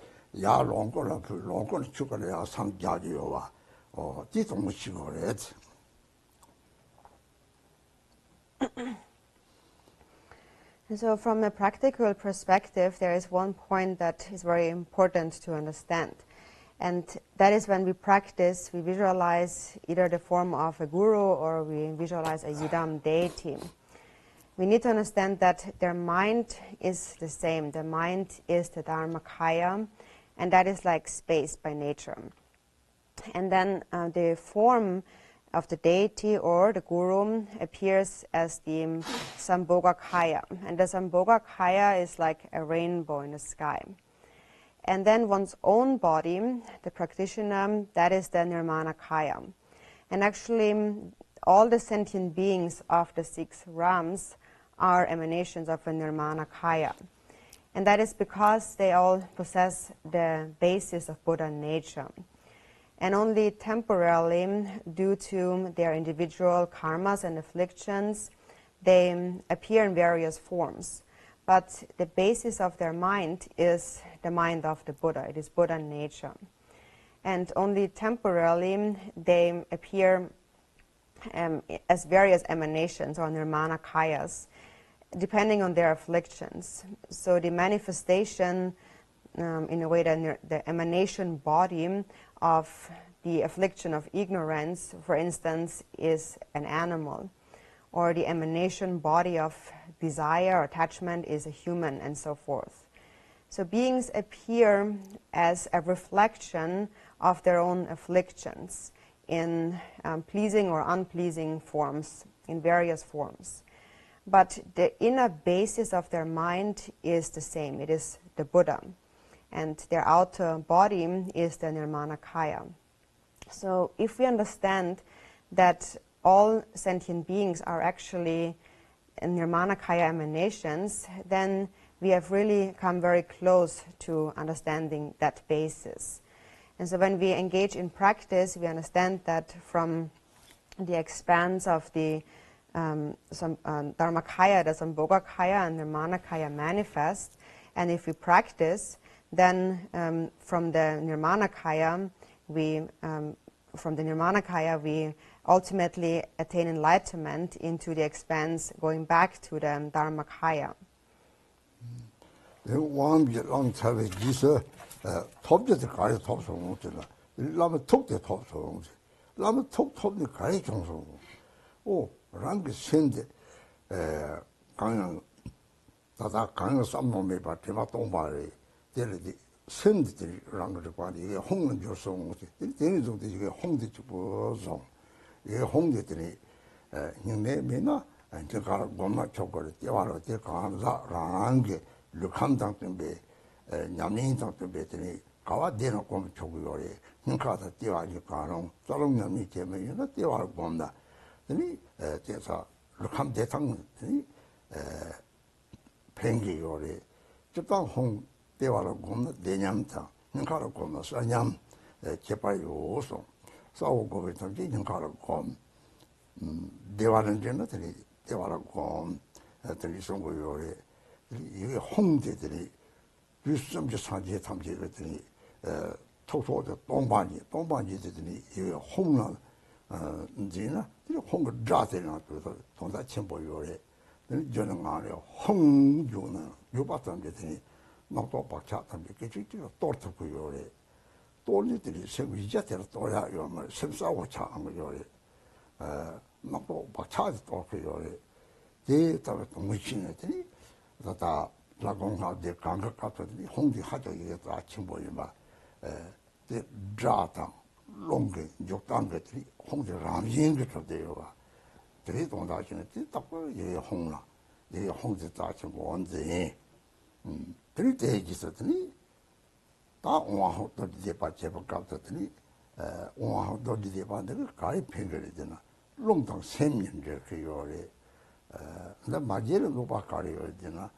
야 롱거라 그 롱거는 죽어야 상자지요 와 뒤통수 치고 그래
And so from a practical perspective, there is one point that is very important to understand. And that is when we practice, we visualize either the form of a guru or we visualize a yidam deity. We need to understand that their mind is the same. The mind is the Dharmakaya, and that is like space by nature. And then the form of the deity or the guru appears as the Sambhogakaya. And the Sambhogakaya is like a rainbow in the sky. And then one's own body, the practitioner, that is the Nirmanakaya. And actually, all the sentient beings of the 6 realms are emanations of a Nirmanakaya. And that is because they all possess the basis of Buddha nature. And only temporarily, due to their individual karmas and afflictions, they appear in various forms. But the basis of their mind is the mind of the Buddha. It is Buddha nature. And only temporarily, they appear as various emanations or nirmanakayas, depending on their afflictions. So the manifestation, in a way, the emanation body of the affliction of ignorance, for instance, is an animal, or the emanation body of desire or attachment is a human, and so forth. So beings appear as a reflection of their own afflictions in pleasing or unpleasing forms, in various forms. But the inner basis of their mind is the same. It is the Buddha. And their outer body is the Nirmanakaya. So if we understand that all sentient beings are actually Nirmanakaya emanations, then we have really come very close to understanding that basis. And so when we engage in practice, we understand that from the expanse of the Dharmakaya, the Sambhogakaya and Nirmanakaya manifest, and if we practice, then from the Nirmanakaya, we ultimately attain enlightenment into the expanse, going back to the Dharmakaya.
이게 홍은 조성 되는 정도 이게 홍대 주보성 이게 홍대들이 님매나 제가 고마 초거를 떼와로 떼 강사라는 게 르칸당 때문에 냠민당 때문에 가와 되는 고 초고요래 힘가다 떼와니 가능 저런 냠이 때문에 떼와로 본다 아니 제가 르칸 대상 팽기요래 저당 홍 대화를 공나 내냠다 능가를 공나 사냠 개발요소 싸우고 있던지 능가를 공 대화는 전에들이 대화를 공 들이 송고요래 이게 홍대들이 유수점지 산지에 탐지거든이 토소도 동반이들이 이게 홍나 이제나 이 홍을 자세나 그래서 동사 첨보요래 저는 안에 홍주는 요바던데더니 나도 박차 담게 깨지기가 또르고요래 또리들이 세위자들 또야요 말 sem사고 차한 거요래 나도 박차 또고요래 대다가 동시에더니 다 라공하데 강각 같더니 홍디 하죠 이게 아침 보이마 대 자다 롱게 욕당 것들이 홍디 ramyin 것도 돼요 그래 동다시는 딱 이게 홍나 이게 홍디 자체 뭔지 그리 대기서더니 다 오하도 디제바 제박갑더니 오하도 디제바들 가이 팽거리잖아 롱당 세면제 그요래 나 마제를 놓바 가려야 되나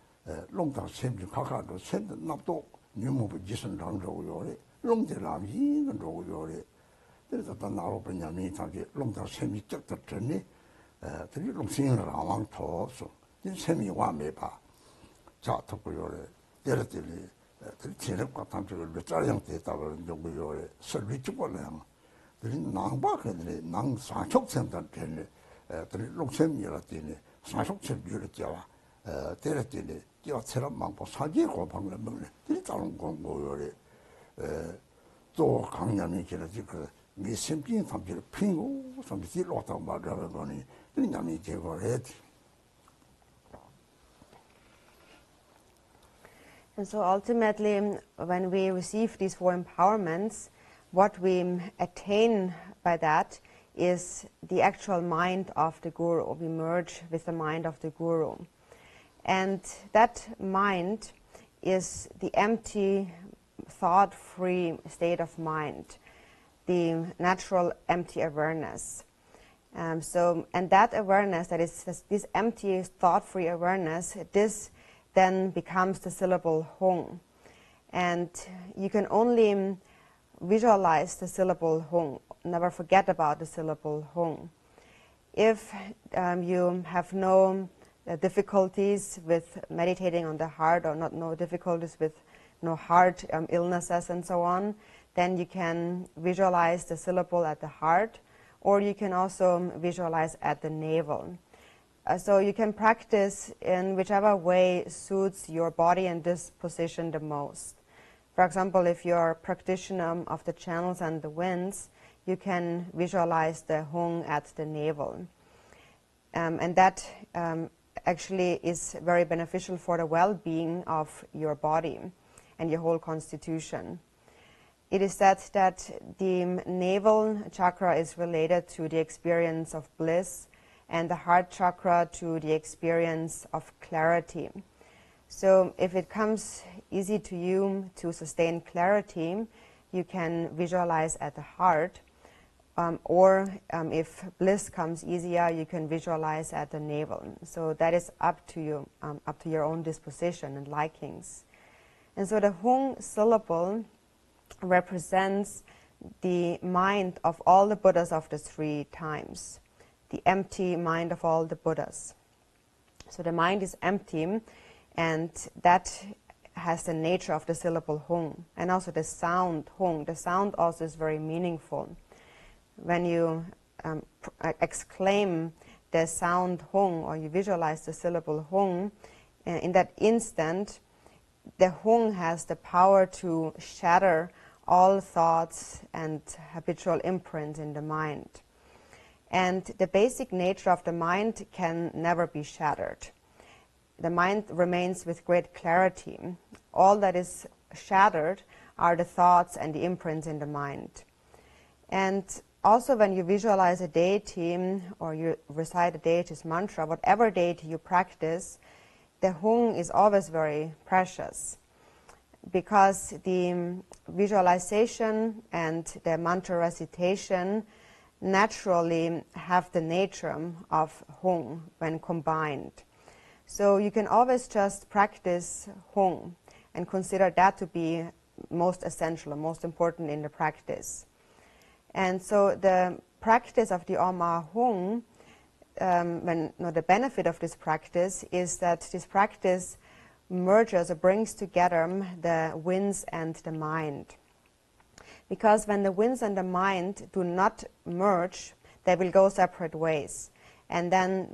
농당 셈지 카카도 셈도 납도 뉴모부 지선 장조요래 농대람 이는 조요래 그래서 또 나로 번냐면 자기 농당 셈이 적다 전에 들이 농생을 왕토서 이 셈이 와매봐 자 듣고요래 때렸더니 들이 체력과 탐색을 몇 자량 됐다고 정도요래 설비 죽을래요 들이 낭박해들이 낭 사촉센터 전에 들이 농셈이라더니 사촉센 줄었잖아 때렸더니 저처럼 막고 사지에 고방을 먹네. 이 다른 공부요래 또 강남이 지나지 그 미심진 삼질 핑고 삼질 로다 말하는 거니 그냥이 제거해.
And so ultimately, when we receive these four empowerments, what we attain by that is the actual mind of the Guru. We merge with the mind of the Guru. And that mind is the empty, thought-free state of mind, the natural empty awareness. And that awareness, that is this empty, thought-free awareness, this then becomes the syllable Hong. And you can only visualize the syllable Hong, never forget about the syllable Hong. If you have no difficulties with meditating on the heart, or no difficulties with heart illnesses and so on, then you can visualize the syllable at the heart, or you can also visualize at the navel. So you can practice in whichever way suits your body and disposition the most. For example, if you're a practitioner of the channels and the winds, you can visualize the Hong at the navel. And that actually is very beneficial for the well-being of your body and your whole constitution. It is said that the navel chakra is related to the experience of bliss, and the heart chakra to the experience of clarity. So if it comes easy to you to sustain clarity, you can visualize at the heart, or if bliss comes easier, you can visualize at the navel. So that is up to you, up to your own disposition and likings. And so the Hong syllable represents the mind of all the Buddhas of the three times, the empty mind of all the Buddhas. So the mind is empty, and that has the nature of the syllable Hong, and also the sound Hong. The sound also is very meaningful. When you exclaim the sound Hong, or you visualize the syllable Hong, in that instant, the Hong has the power to shatter all thoughts and habitual imprints in the mind. And the basic nature of the mind can never be shattered. The mind remains with great clarity. All that is shattered are the thoughts and the imprints in the mind. And also when you visualize a deity or you recite a deity's mantra, whatever deity you practice, the Hong is always very precious, because the visualization and the mantra recitation naturally have the nature of Hong when combined. So you can always just practice Hong and consider that to be most essential, most important in the practice. And so the practice of the Oma Hong, the benefit of this practice is that this practice merges or brings together the winds and the mind. Because when the winds and the mind do not merge, they will go separate ways. And then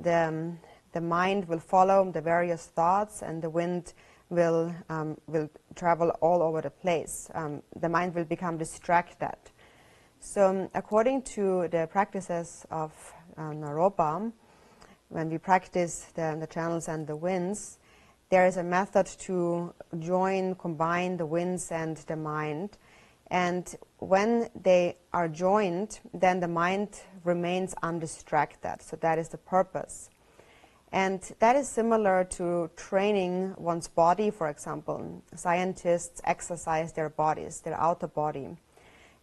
the mind will follow the various thoughts, and the wind will travel all over the place. The mind will become distracted. So according to the practices of Naropa, when we practice the channels and the winds, there is a method to combine the winds and the mind. And when they are joined, then the mind remains undistracted. So that is the purpose. And that is similar to training one's body, for example. Scientists exercise their bodies, their outer body.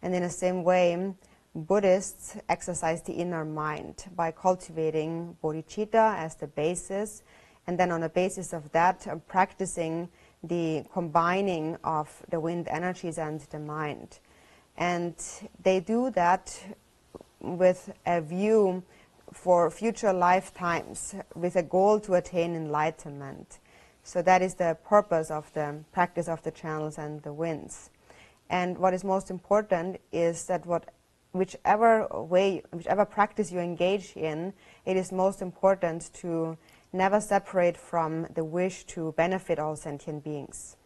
And in the same way, Buddhists exercise the inner mind by cultivating bodhicitta as the basis and then on the basis of that, practicing the combining of the wind energies and the mind. And they do that with a view for future lifetimes, with a goal to attain enlightenment. So that is the purpose of the practice of the channels and the winds. And what is most important is that whichever practice you engage in, it is most important to never separate from the wish to benefit all sentient beings.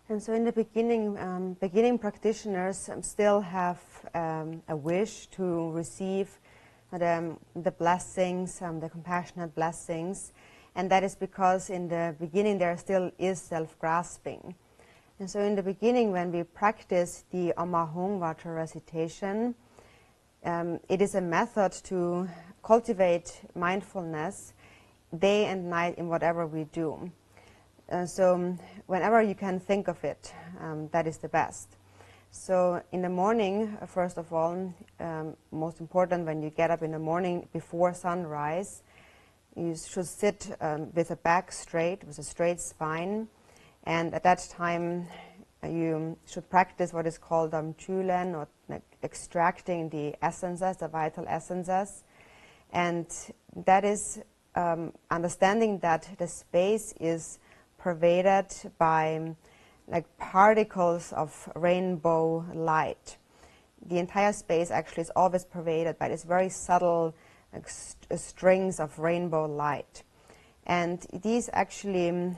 And so in the beginning practitioners still have a wish to receive the blessings, the compassionate blessings, and that is because in the beginning there still is self-grasping. And so in the beginning, when we practice the Amahung Vajra recitation, it is a method to cultivate mindfulness day and night in whatever we do. So whenever you can think of it, that is the best. So in the morning, first of all, most important, when you get up in the morning before sunrise, you should sit with a back straight, with a straight spine, and at that time you should practice what is called chulen, or extracting the essences, the vital essences, and that is understanding that the space is pervaded by like particles of rainbow light. The entire space actually is always pervaded by this very subtle strings of rainbow light. And these actually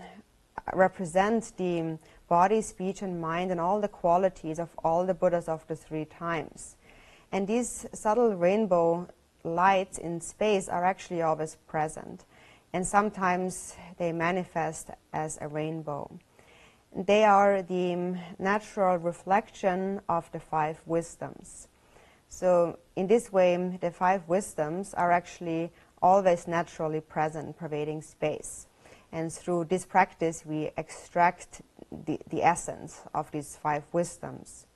represent the body, speech, and mind and all the qualities of all the Buddhas of the 3 times. And these subtle rainbow lights in space are actually always present. And sometimes they manifest as a rainbow. They are the natural reflection of the 5 wisdoms. So in this way, the 5 wisdoms are actually always naturally present, pervading space. And through this practice, we extract the essence of these 5 wisdoms.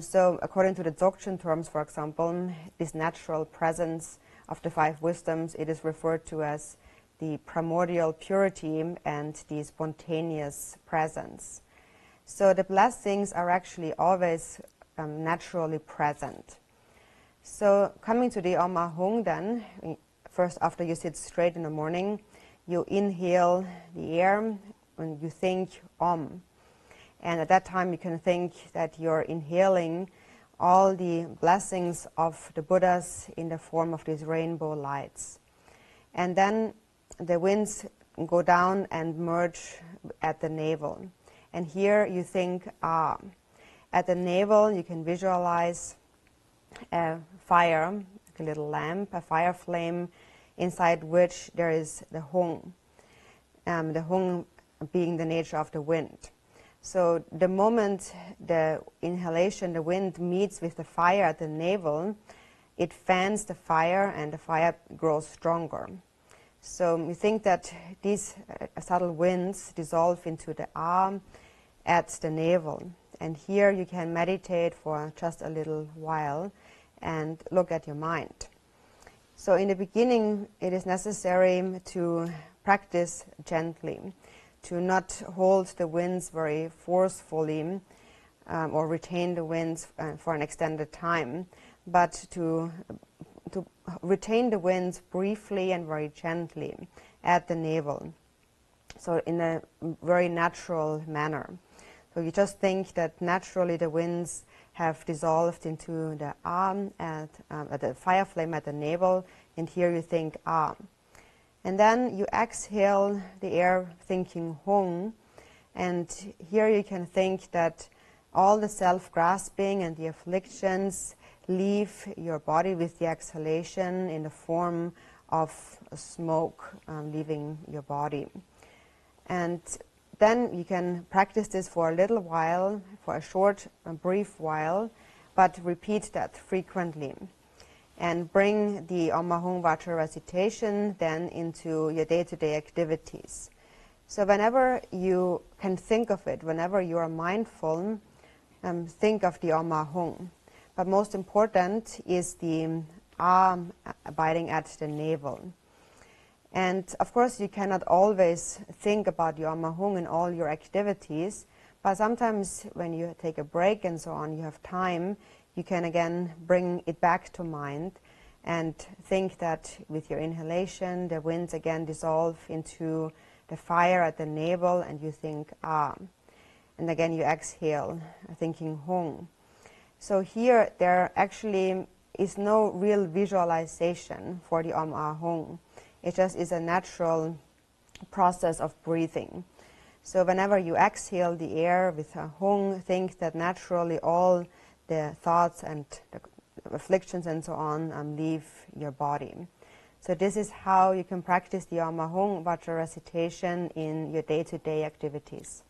So according to the Dzogchen terms, for example, this natural presence of the 5 wisdoms, it is referred to as the primordial purity and the spontaneous presence. So the blessings are actually always naturally present. So coming to the Om Ahung then, first after you sit straight in the morning, you inhale the air and you think Om. And at that time you can think that you're inhaling all the blessings of the Buddhas in the form of these rainbow lights. And then the winds go down and merge at the navel. And here you think Ah. At the navel you can visualize a fire, like a little lamp, a fire flame, inside which there is the Hung. The Hung being the nature of the wind. So the moment the inhalation, the wind meets with the fire at the navel, it fans the fire and the fire grows stronger. So we think that these subtle winds dissolve into the Ah at the navel. And here you can meditate for just a little while and look at your mind. So in the beginning, it is necessary to practice gently, to not hold the winds very forcefully or retain the winds for an extended time, but to retain the winds briefly and very gently at the navel, so in a very natural manner. So you just think that naturally the winds have dissolved into the arm at the fire flame at the navel, and here you think Ah. And then you exhale the air thinking Hung, and here you can think that all the self-grasping and the afflictions leave your body with the exhalation in the form of smoke leaving your body. And then you can practice this for a little while, for a short, brief while, but repeat that frequently. And bring the Om Ahung Vajra recitation then into your day-to-day activities. So whenever you can think of it, whenever you are mindful, think of the Om Ahung. But most important is the Ah abiding at the navel. And of course you cannot always think about the Om Ahung in all your activities, but sometimes when you take a break and so on, you have time, you can again bring it back to mind and think that with your inhalation, the winds again dissolve into the fire at the navel and you think Ah. And again you exhale, thinking Hung. So here there actually is no real visualization for the Om Ahung. It just is a natural process of breathing. So whenever you exhale the air with a Hung, think that naturally all the thoughts and the afflictions and so on leave your body. So this is how you can practice the Om Ahung Vajra recitation in your day-to-day activities.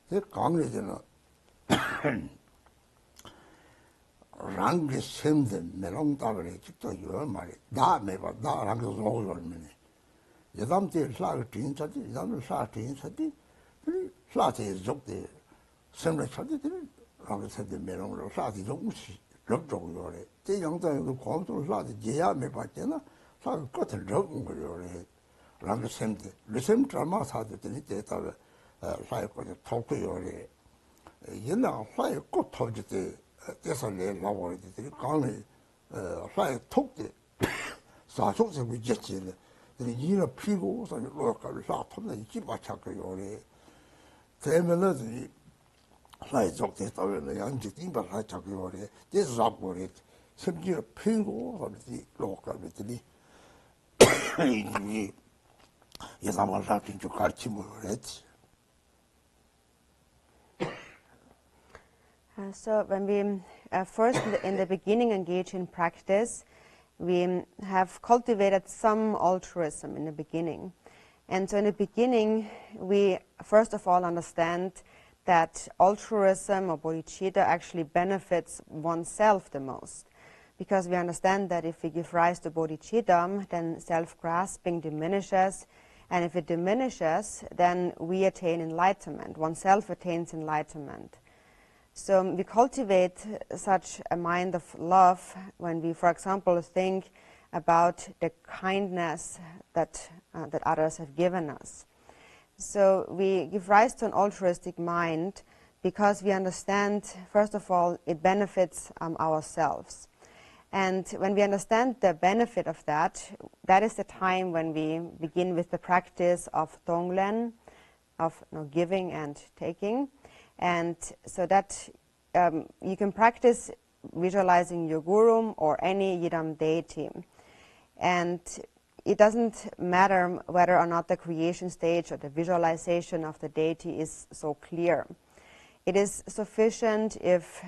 그 강례전은 랑게 샘데 메롱다를 직접 요 말이 나 매바 나 랑게 로요르면이 여담때 사가 진짜지 여담을 사 진짜지 그 사제 적대 샘을 찾지들 랑게 샘데 메롱으로 사지 좀시 럽적요래 제 영장에도 공도를 사지 제야 매봤잖아 사가 끝을 적은 거요래 랑게 샘데 르샘 드라마 사들이 때다가 사에 거기 토크요래 옛날 사에 꽃 터질 때 대선에 나와야 되더니 강에 사에 톡대 사속세 위jet지네 이는 피고 서 로카를 사톱나 이지 마차고요래 되면은 사에 적대 따위는 양지 띵바 하차고요래 대사고래 심지어 피고 하듯이 로카를 들이 이 예상을 사진 좀 같이 모르겠지.
So when we first in the beginning engage in practice, we have cultivated some altruism in the beginning. And so in the beginning, we first of all understand that altruism or bodhicitta actually benefits oneself the most. Because we understand that if we give rise to bodhicitta, then self-grasping diminishes. And if it diminishes, then we attain enlightenment. Oneself attains enlightenment. So we cultivate such a mind of love when we, for example, think about the kindness that others have given us. So we give rise to an altruistic mind because we understand, first of all, it benefits ourselves. And when we understand the benefit of that, that is the time when we begin with the practice of tonglen, of giving and taking. And so that you can practice visualizing your guru or any yidam deity. And it doesn't matter whether or not the creation stage or the visualization of the deity is so clear. It is sufficient if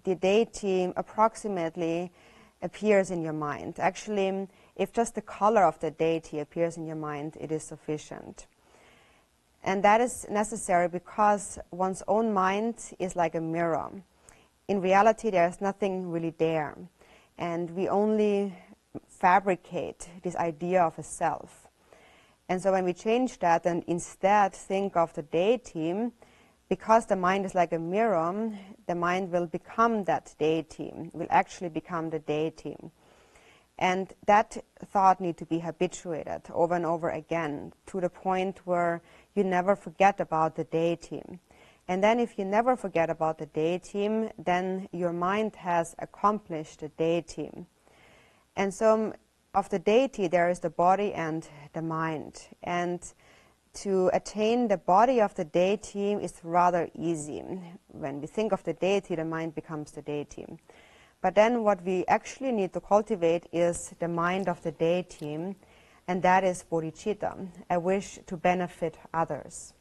the deity approximately appears in your mind. Actually, if just the color of the deity appears in your mind, it is sufficient. And that is necessary because one's own mind is like a mirror. In reality, there is nothing really there. And we only fabricate this idea of a self. And so when we change that and instead think of the deity, because the mind is like a mirror, the mind will become that deity, will actually become the deity. And that thought needs to be habituated over and over again to the point where you never forget about the deity. And then if you never forget about the deity, then your mind has accomplished the deity. And so of the deity, there is the body and the mind. And to attain the body of the deity is rather easy. When we think of the deity, the mind becomes the deity. But then what we actually need to cultivate is the mind of the deity, and that is bodhicitta, a wish to benefit others.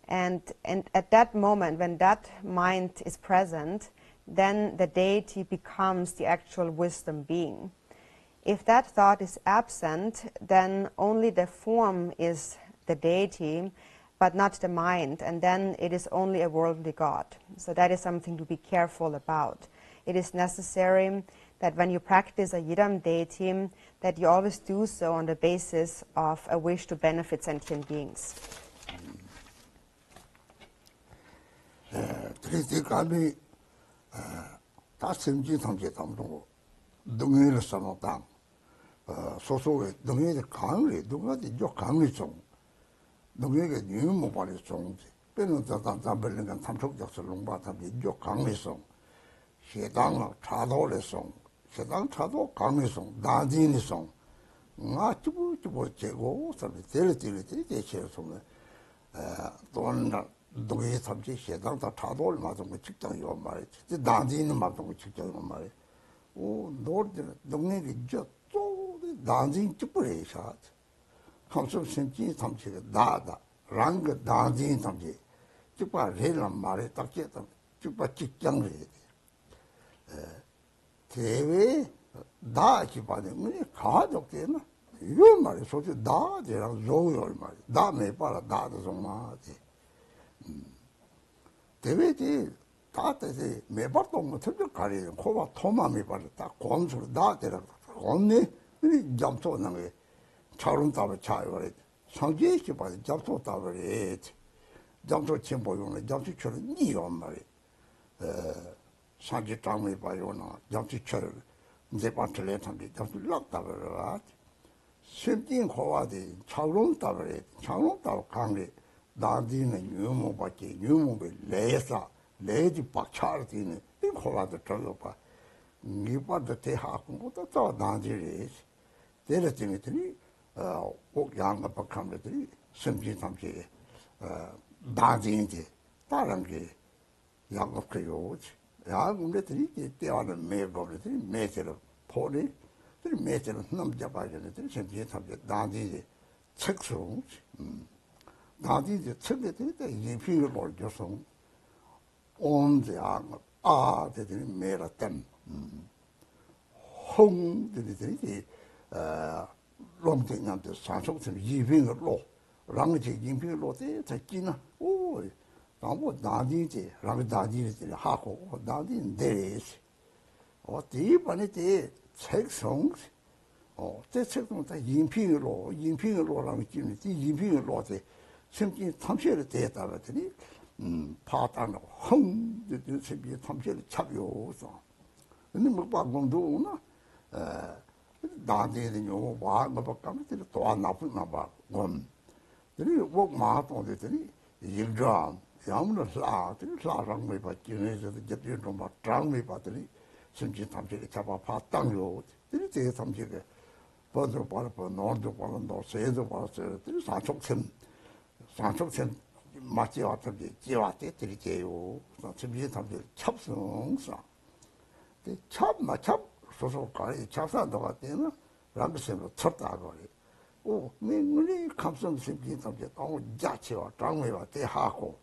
And at that moment, when that mind is present, then the deity becomes the actual wisdom being. If that thought is absent, then only the form is the deity, but not the mind, and then it is only a worldly god. So that is something to be careful about. It is necessary that when you practice a yidam deity, that you always do so on the basis of a wish to benefit sentient beings.
그래서 감이 다 심지 탐지 담고 능의를 써놓다 소소의 능의의 강을 누가지 요 강을 좀 능의의 유무 발이 좀 빼는 담담벌는 건 탐촉적설 농바탐이 요 강을 좀 해당 차도를 좀 해당 차도 강을 좀 나진이 좀 아주부 제고 서로 데르데르 대체로 좀 돈 동의 탐지 해당 다 차도를 맞은 거 직장이요 말이지 나진은 맞은 거 직장이요 말이지 오 노르들 동네기 저또 나진 ጭ불이셔 감성 신진 탐지가 나다 랑가 나진 탐지 ጭ바 레란 말에 딱 제다 ጭ바 직장을 해야 돼 대외 나 기반에 뭐 가족 때나 이거 말이 솔직히 나제랑 조요 말이 나 매봐라 나도 정말 대회지 다때지 매박동 특별 가리 코와 토마미 받았다 권수로 나대라 언니 이 잠도 나게 차론 답을 차요 상계시 받아 잠도 답을 잠도 첨보용은 잠도처럼 니요 말이 상계 장미 봐요나 잠도처럼 이제 반틀에 담비 잠도 락답을 심진 호와디 차론 답을 차론 답 강리 나디는 유모밖에 유모를 내사 내지 박차르디는 이 호와도 들어봐 이번도 대하고 것도 또 나디리 데르팅이들이 꼭 양가 박함들이 심진 담지 나디인지 다른 게 양업해요 야군들이 때와는 매거들이 매제로 포리 그 매제로 남자 바견들이 심진 담지 나디지 책수 나디지 책들이 이피를 올려서 언제 아들이 매라템 홍들이 롱쟁한테 산속처럼 이빙을 로 랑지 이빙을 로데 자기나 오 나뭐 나디지 랑 나디지 하고 나디인데스 어디번에 때 책성 때 책성 다 인핑으로 랑 지는 인핑을 로데 심지 탐시를 대했다더니 파탄 홍들 심지 탐시를 잡요서 근데 뭐 방송도 오나 나한테는 요 와가 bakka면 또 안 나쁘나 봐. 그리 뭐 마토들이 일감 야무나 사들이 사랑 왜 받기네서 저기 좀 막장 받더니 심지 탐지게 잡아 봤당요. 들이 제 탐지게 버저 봐라 너도 봐라 너 세도 봐서 들이 사촉천 맞지 어떻게 지와대 들이 제요. 심지 탐지 첩성사. 참 소속가리 작사도 같대는 랑스로 쳤다 거리. 오, 민군이 감성 심기 담게 또 자체와 장외와 대하고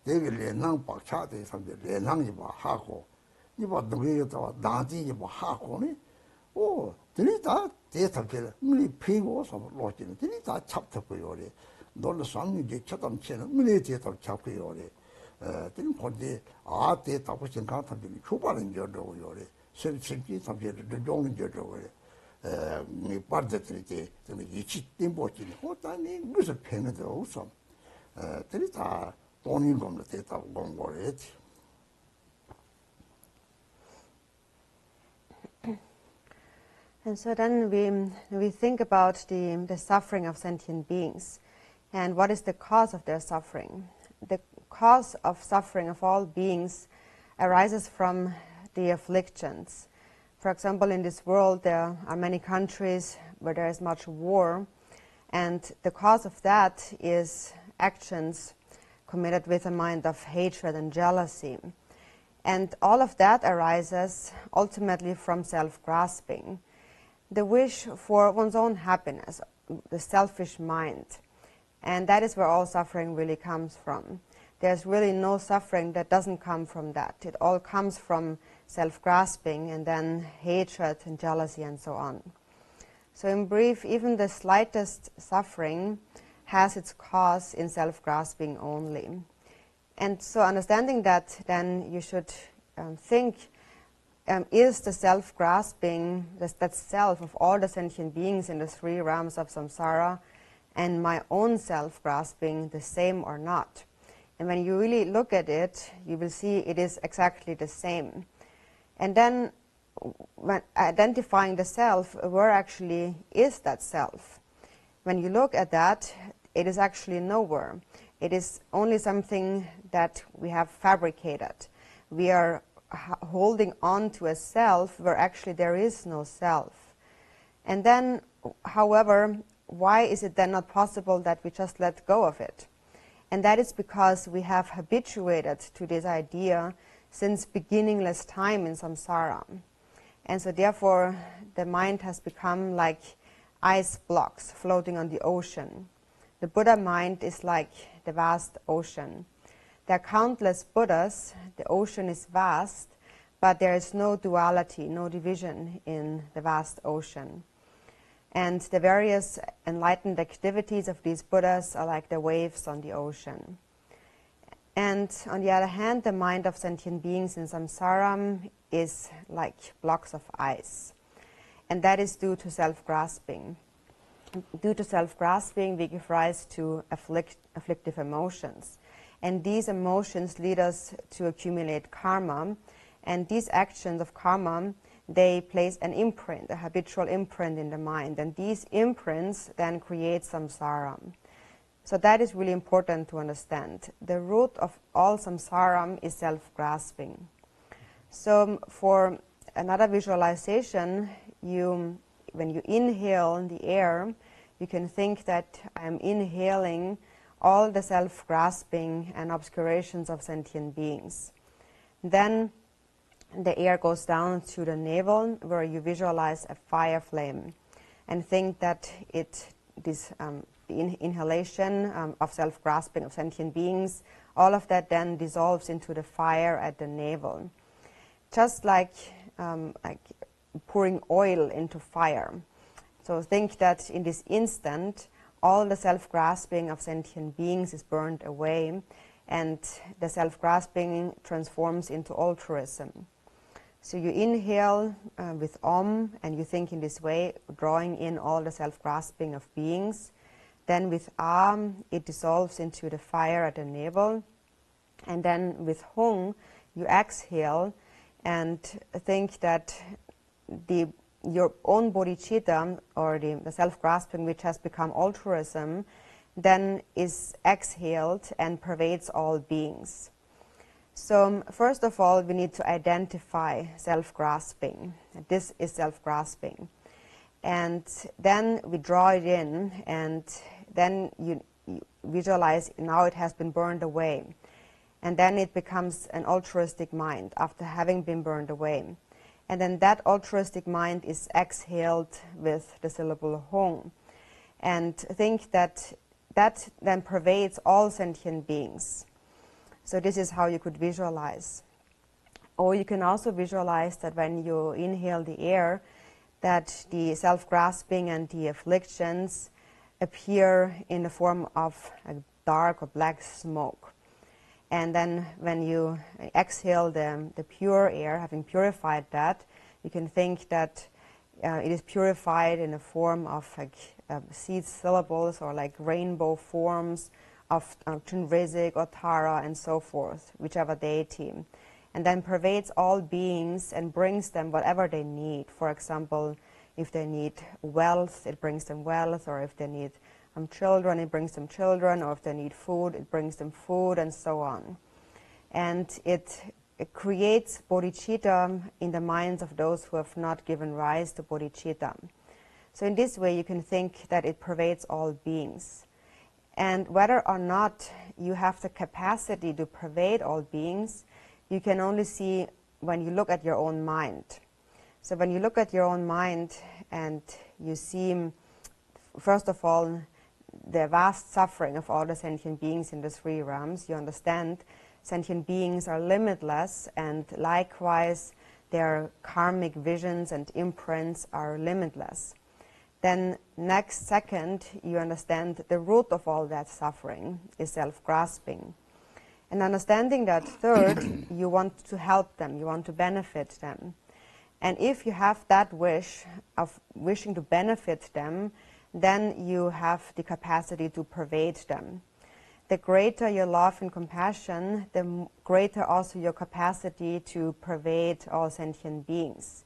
되게 레낭 박차대 삼게 레낭이 뭐 하고 이봐 누구에도 나지 뭐 하고니 오, 들이 다 대답을 우리 피고서 로지는 들이 다 잡더고요래. 너는 상님이 쳐담치는 우리 대답 잡고요래. 들이 본데 대답을 생각하면 초반은 저러고요래. 심지 담배를 종은 저러고요. 이 빠르들이 좀 이치 띵보지. 어따니 무슨 팽도 없어. 들이 다 돈인 겁니다. 됐다고 공부했지.
And so then we think about the suffering of sentient beings and what is the cause of their suffering. The cause of suffering of all beings arises from the afflictions. For example, in this world there are many countries where there is much war, and the cause of that is actions committed with a mind of hatred and jealousy. And all of that arises ultimately from self-grasping. The wish for one's own happiness, the selfish mind. And that is where all suffering really comes from. There's really no suffering that doesn't come from that. It all comes from self-grasping and then hatred and jealousy and so on. So in brief, even the slightest suffering has its cause in self-grasping only. And so understanding that, then you should think, is the self-grasping, that self of all the sentient beings in the three realms of samsara, and my own self-grasping the same or not? And when you really look at it, you will see it is exactly the same. And then when identifying the self, where actually is that self? When you look at that, it is actually nowhere. It is only something that we have fabricated. We are holding on to a self where actually there is no self. And then, however, why is it then not possible that we just let go of it? And that is because we have habituated to this idea since beginningless time in samsara. And so therefore the mind has become like ice blocks floating on the ocean. The Buddha mind is like the vast ocean. There are countless Buddhas, the ocean is vast, but there is no duality, no division in the vast ocean. And the various enlightened activities of these Buddhas are like the waves on the ocean. And on the other hand, the mind of sentient beings in samsara is like blocks of ice. And that is due to self-grasping. Due to self-grasping, we give rise to afflictive emotions. And these emotions lead us to accumulate karma. And these actions of karma, they place an imprint, a habitual imprint in the mind. And these imprints then create samsara. So that is really important to understand. The root of all samsara is self-grasping. So for another visualization, when you inhale the air, you can think that I'm inhaling all the self-grasping and obscurations of sentient beings. Then the air goes down to the navel, where you visualize a fire flame, and think that the inhalation of self-grasping of sentient beings, all of that then dissolves into the fire at the navel. Just like pouring oil into fire. So think that in this instant, all the self-grasping of sentient beings is burned away, and the self-grasping transforms into altruism. So you inhale with Om, and you think in this way, drawing in all the self-grasping of beings. Then with Am, it dissolves into the fire at the navel. And then with Hung, you exhale and think that your own bodhicitta, or the self-grasping which has become altruism, then is exhaled and pervades all beings. So first of all, we need to identify self-grasping. This is self-grasping. And then we draw it in, and then you visualize now it has been burned away. And then it becomes an altruistic mind after having been burned away. And then that altruistic mind is exhaled with the syllable Hong. And think that that then pervades all sentient beings. So this is how you could visualize. Or you can also visualize that when you inhale the air, that the self-grasping and the afflictions appear in the form of a dark or black smoke. And then when you exhale the pure air, having purified that, you can think that it is purified in the form of seed syllables, or like rainbow forms of Chenrezig or Tara and so forth, whichever deity. And then pervades all beings and brings them whatever they need. For example, if they need wealth, it brings them wealth, or if they need children, it brings them children, or if they need food, it brings them food, and so on. And it creates bodhicitta in the minds of those who have not given rise to bodhicitta. So in this way, you can think that it pervades all beings. And whether or not you have the capacity to pervade all beings, you can only see when you look at your own mind. So when you look at your own mind and you see, first of all, the vast suffering of all the sentient beings in the three realms, you understand sentient beings are limitless, and likewise their karmic visions and imprints are limitless. Then next second, you understand the root of all that suffering is self-grasping. And understanding that third, you want to help them, you want to benefit them. And if you have that wish of wishing to benefit them, then you have the capacity to pervade them. The greater your love and compassion, the greater also your capacity to pervade all sentient beings.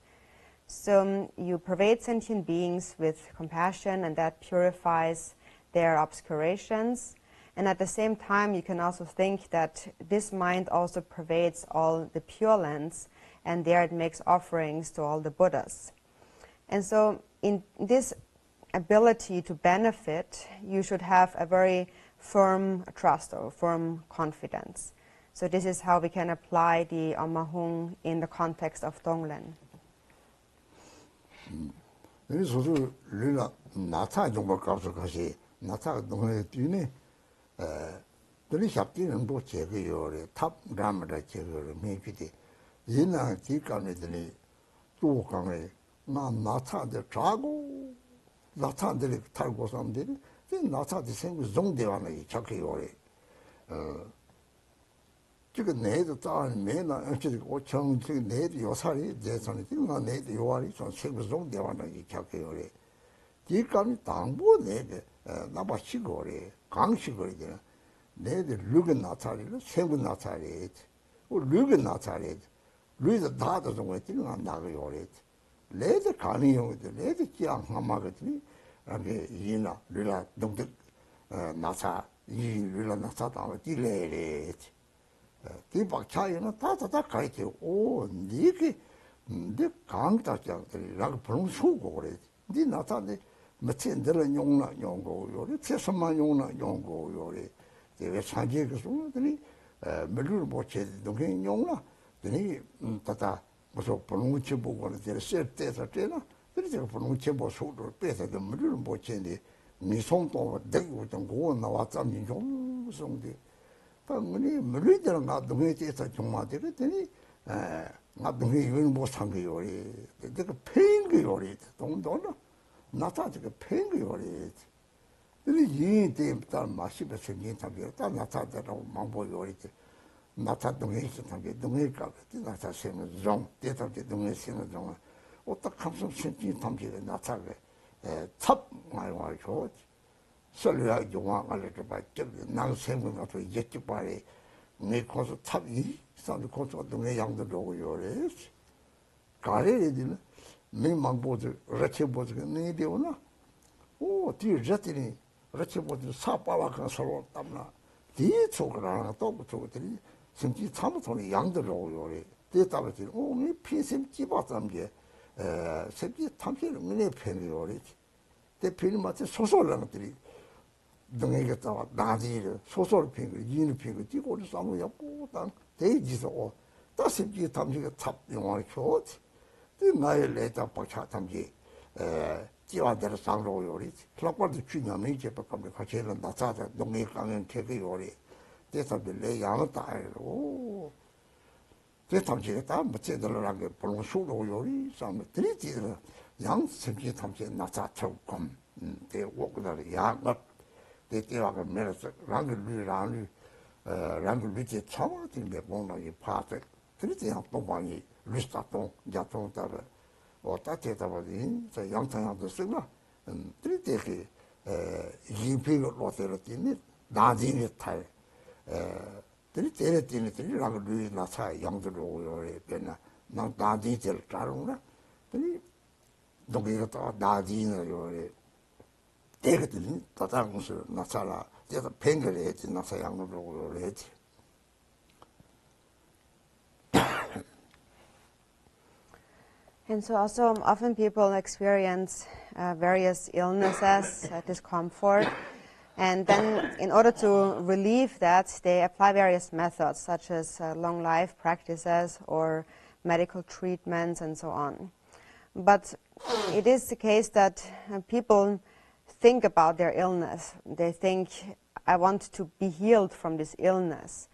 So you pervade sentient beings with compassion, and that purifies their obscurations. And at the same time, you can also think that this mind also pervades all the Pure Lands, and there it makes offerings to all the Buddhas. And so in this ability to benefit, you should have a very firm trust or firm confidence. So this is how we can apply the Amahung in the context of Tonglen.
소소 르나 나타 정보 가서 가시 나타 동네 뒤네 들이 샵기는 뭐 제거요래 탑 라마다 제거를 매기디 이나 기간에들이 또 강에 나타들 자고 나타들이 탈고 사람들이 나타들 생각 정대와는 이 적혀요래 这个内的早上没呢，这个我从这个内的有啥的，在上面这个内的有啊的，从生活中的话呢，一条给我的，这个呢当不内的，哪怕西国的，刚西国的，内的六个拿差的，生活拿差的，我六个拿差的，六的大的中间这个哪个有的，内的干的有的，内的讲他妈个的，那个一呢，六了弄的，拿差，一六了拿差当个地来的。그 박차이는 다다다 가이지 오 니게 네 강다 장들이라고 부르는 수고 그래 니 나타네 마친들은 용나 용고 요리 최선만 용나 용고 요리 제 산지에 소들이 melur 보체 동행 용나 니 다다 무슨 부르는 치 보고는 제 세트에서 되나 그래 제가 부르는 치 보소도 빼서도 melur 보체니 니 손도 대고 좀 고원 나와 잠이 좀 송데 그니 물리들은 나 동해에서 정말 되더니 나 동해 이건 뭐 상거요리 그 팽거 요리 동도나 나타 그 팽거 요리 근데 이 때부터 마시베 생긴 탑이었다 나타대로 망보 요리 나타 동해에서 탑이 동해가 나타 세는 좀 대답이 동해 세는 좀 어떻게 감성 생긴 탑이 나타게 탑 많이 와죠 설레야 용왕을 좀 받죠. 난 생각 같아 이제 빨리 내 코스 탑이 산도 코스 동네 양도 오고요. 가래들은 매만 보지 레체 보지 네 되오나. 오, 뒤에 저들이 레체 보지 사빠와가 서로 땀나. 뒤에 초그라나 또 저들이 심지 참으로는 양도 오고요. 대답을 오, 이 피셈 집었던게 샘지 탐지를 문에 편이요. 대표님 마치 소설하는 것들이 동해겠다 나디를 소설 핑거 이는 핑거 뛰고 우리 싸움 yap고 딱 대지서 다십지 탐지가 탑 영화를 켜지 그 나의 레다 박차 탐지 지와들 상로 요리 클럽도 주냐면 이제 bak감을 같이 나타다 동해 강연 개그 요리 대사들 내 양을 따로 제 탐지가 다 멋제들라는 게 보는 수로 요리 싸움 드리지들 양 생기 탐지 나타 처음 대 워크들 양을 대대화가 매서 랑글루랑루 랑글루지 차와진 게 뭔가이 파트 그렇지 양동방이 루스타동 야동다가 따뜻하다더니 저 양탕양도 쓰나 그렇게 이피가 로테르티니 나진이 탈 그렇게 랑글루 나차 양들로 요래 변나 나 나진을 따르나 그니 동기가 또 나진을 요래 대거든요. 다다무스 나사라 제가 뱅글에 했지 나사 양으로 했지.
And so also often people experience various illnesses, discomfort, and then in order to relieve that, they apply various methods such as long life practices or medical treatments and so on. But it is the case that people think about their illness. They think, I want to be healed from this illness.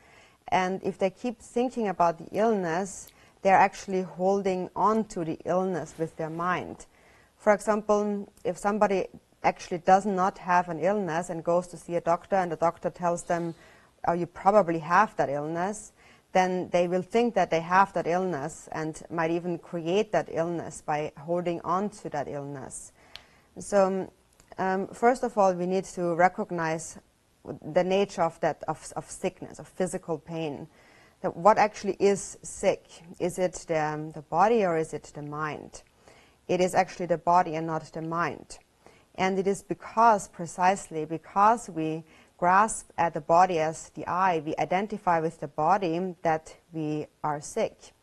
And if they keep thinking about the illness, they're actually holding on to the illness with their mind. For example, if somebody actually does not have an illness and goes to see a doctor and the doctor tells them, oh, you probably have that illness, then they will think that they have that illness and might even create that illness by holding on to that illness. So first of all, we need to recognize the nature of that of sickness, of physical pain. That what actually is sick? Is it the body or is it the mind? It is actually the body and not the mind. And it is precisely because we grasp at the body as the I, we identify with the body, that we are sick.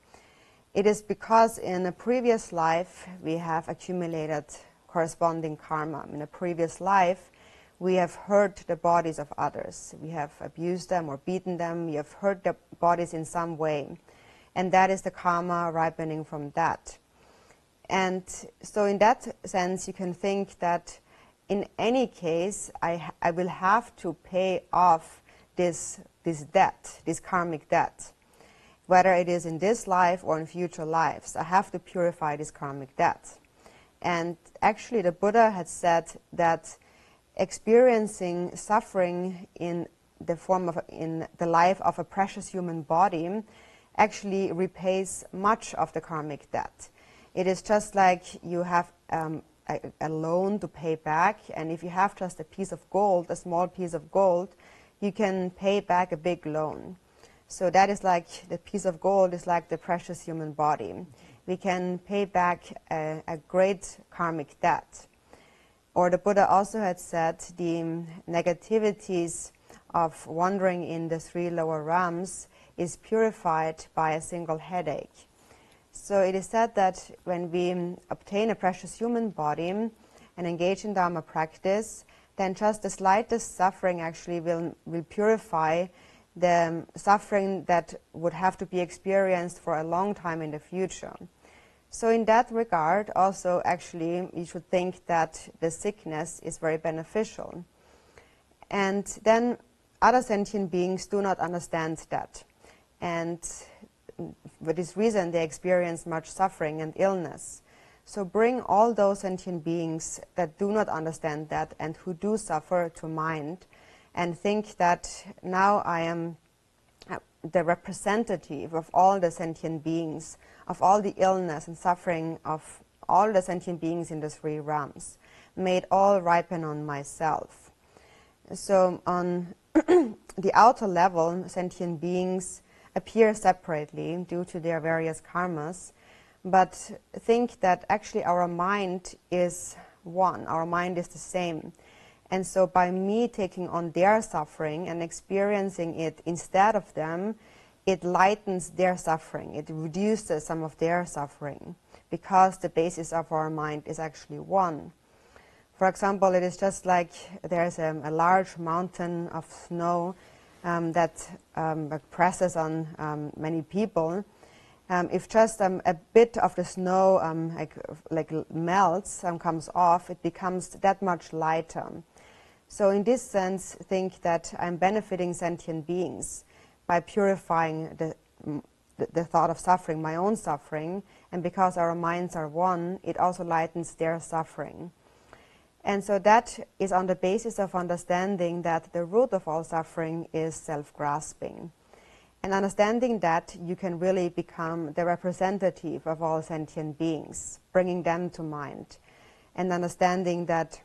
It is because in a previous life we have accumulated corresponding karma. In a previous life, we have hurt the bodies of others. We have abused them or beaten them. We have hurt their bodies in some way. And that is the karma ripening from that. And so in that sense, you can think that in any case, I will have to pay off this debt, this karmic debt. Whether it is in this life or in future lives, I have to purify this karmic debt. And actually the Buddha had said that experiencing suffering in the form of in the life of a precious human body actually repays much of the karmic debt. It is just like you have a loan to pay back, and if you have just a piece of gold, a small piece of gold, you can pay back a big loan. So that is like the piece of gold is like the precious human body. We can pay back a great karmic debt. Or the Buddha also had said the negativities of wandering in the 3 lower realms is purified by a single headache. So it is said that when we obtain a precious human body and engage in Dharma practice, then just the slightest suffering actually will purify the suffering that would have to be experienced for a long time in the future. So in that regard, also actually you should think that the sickness is very beneficial. And then other sentient beings do not understand that. And for this reason they experience much suffering and illness. So bring all those sentient beings that do not understand that and who do suffer to mind, and think that now I am the representative of all the sentient beings, of all the illness and suffering of all the sentient beings in the 3 realms. May it all ripen on myself. So on the outer level, sentient beings appear separately due to their various karmas, but think that actually our mind is one, our mind is the same. And so by me taking on their suffering and experiencing it instead of them, it lightens their suffering, it reduces some of their suffering, because the basis of our mind is actually one. For example, it is just like there's a large mountain of snow that presses on many people. If just a bit of the snow like melts, comes off, it becomes that much lighter. So in this sense, think that I'm benefiting sentient beings by purifying the thought of suffering, my own suffering, and because our minds are one, it also lightens their suffering. And so that is on the basis of understanding that the root of all suffering is self-grasping. And understanding that, you can really become the representative of all sentient beings, bringing them to mind. And understanding that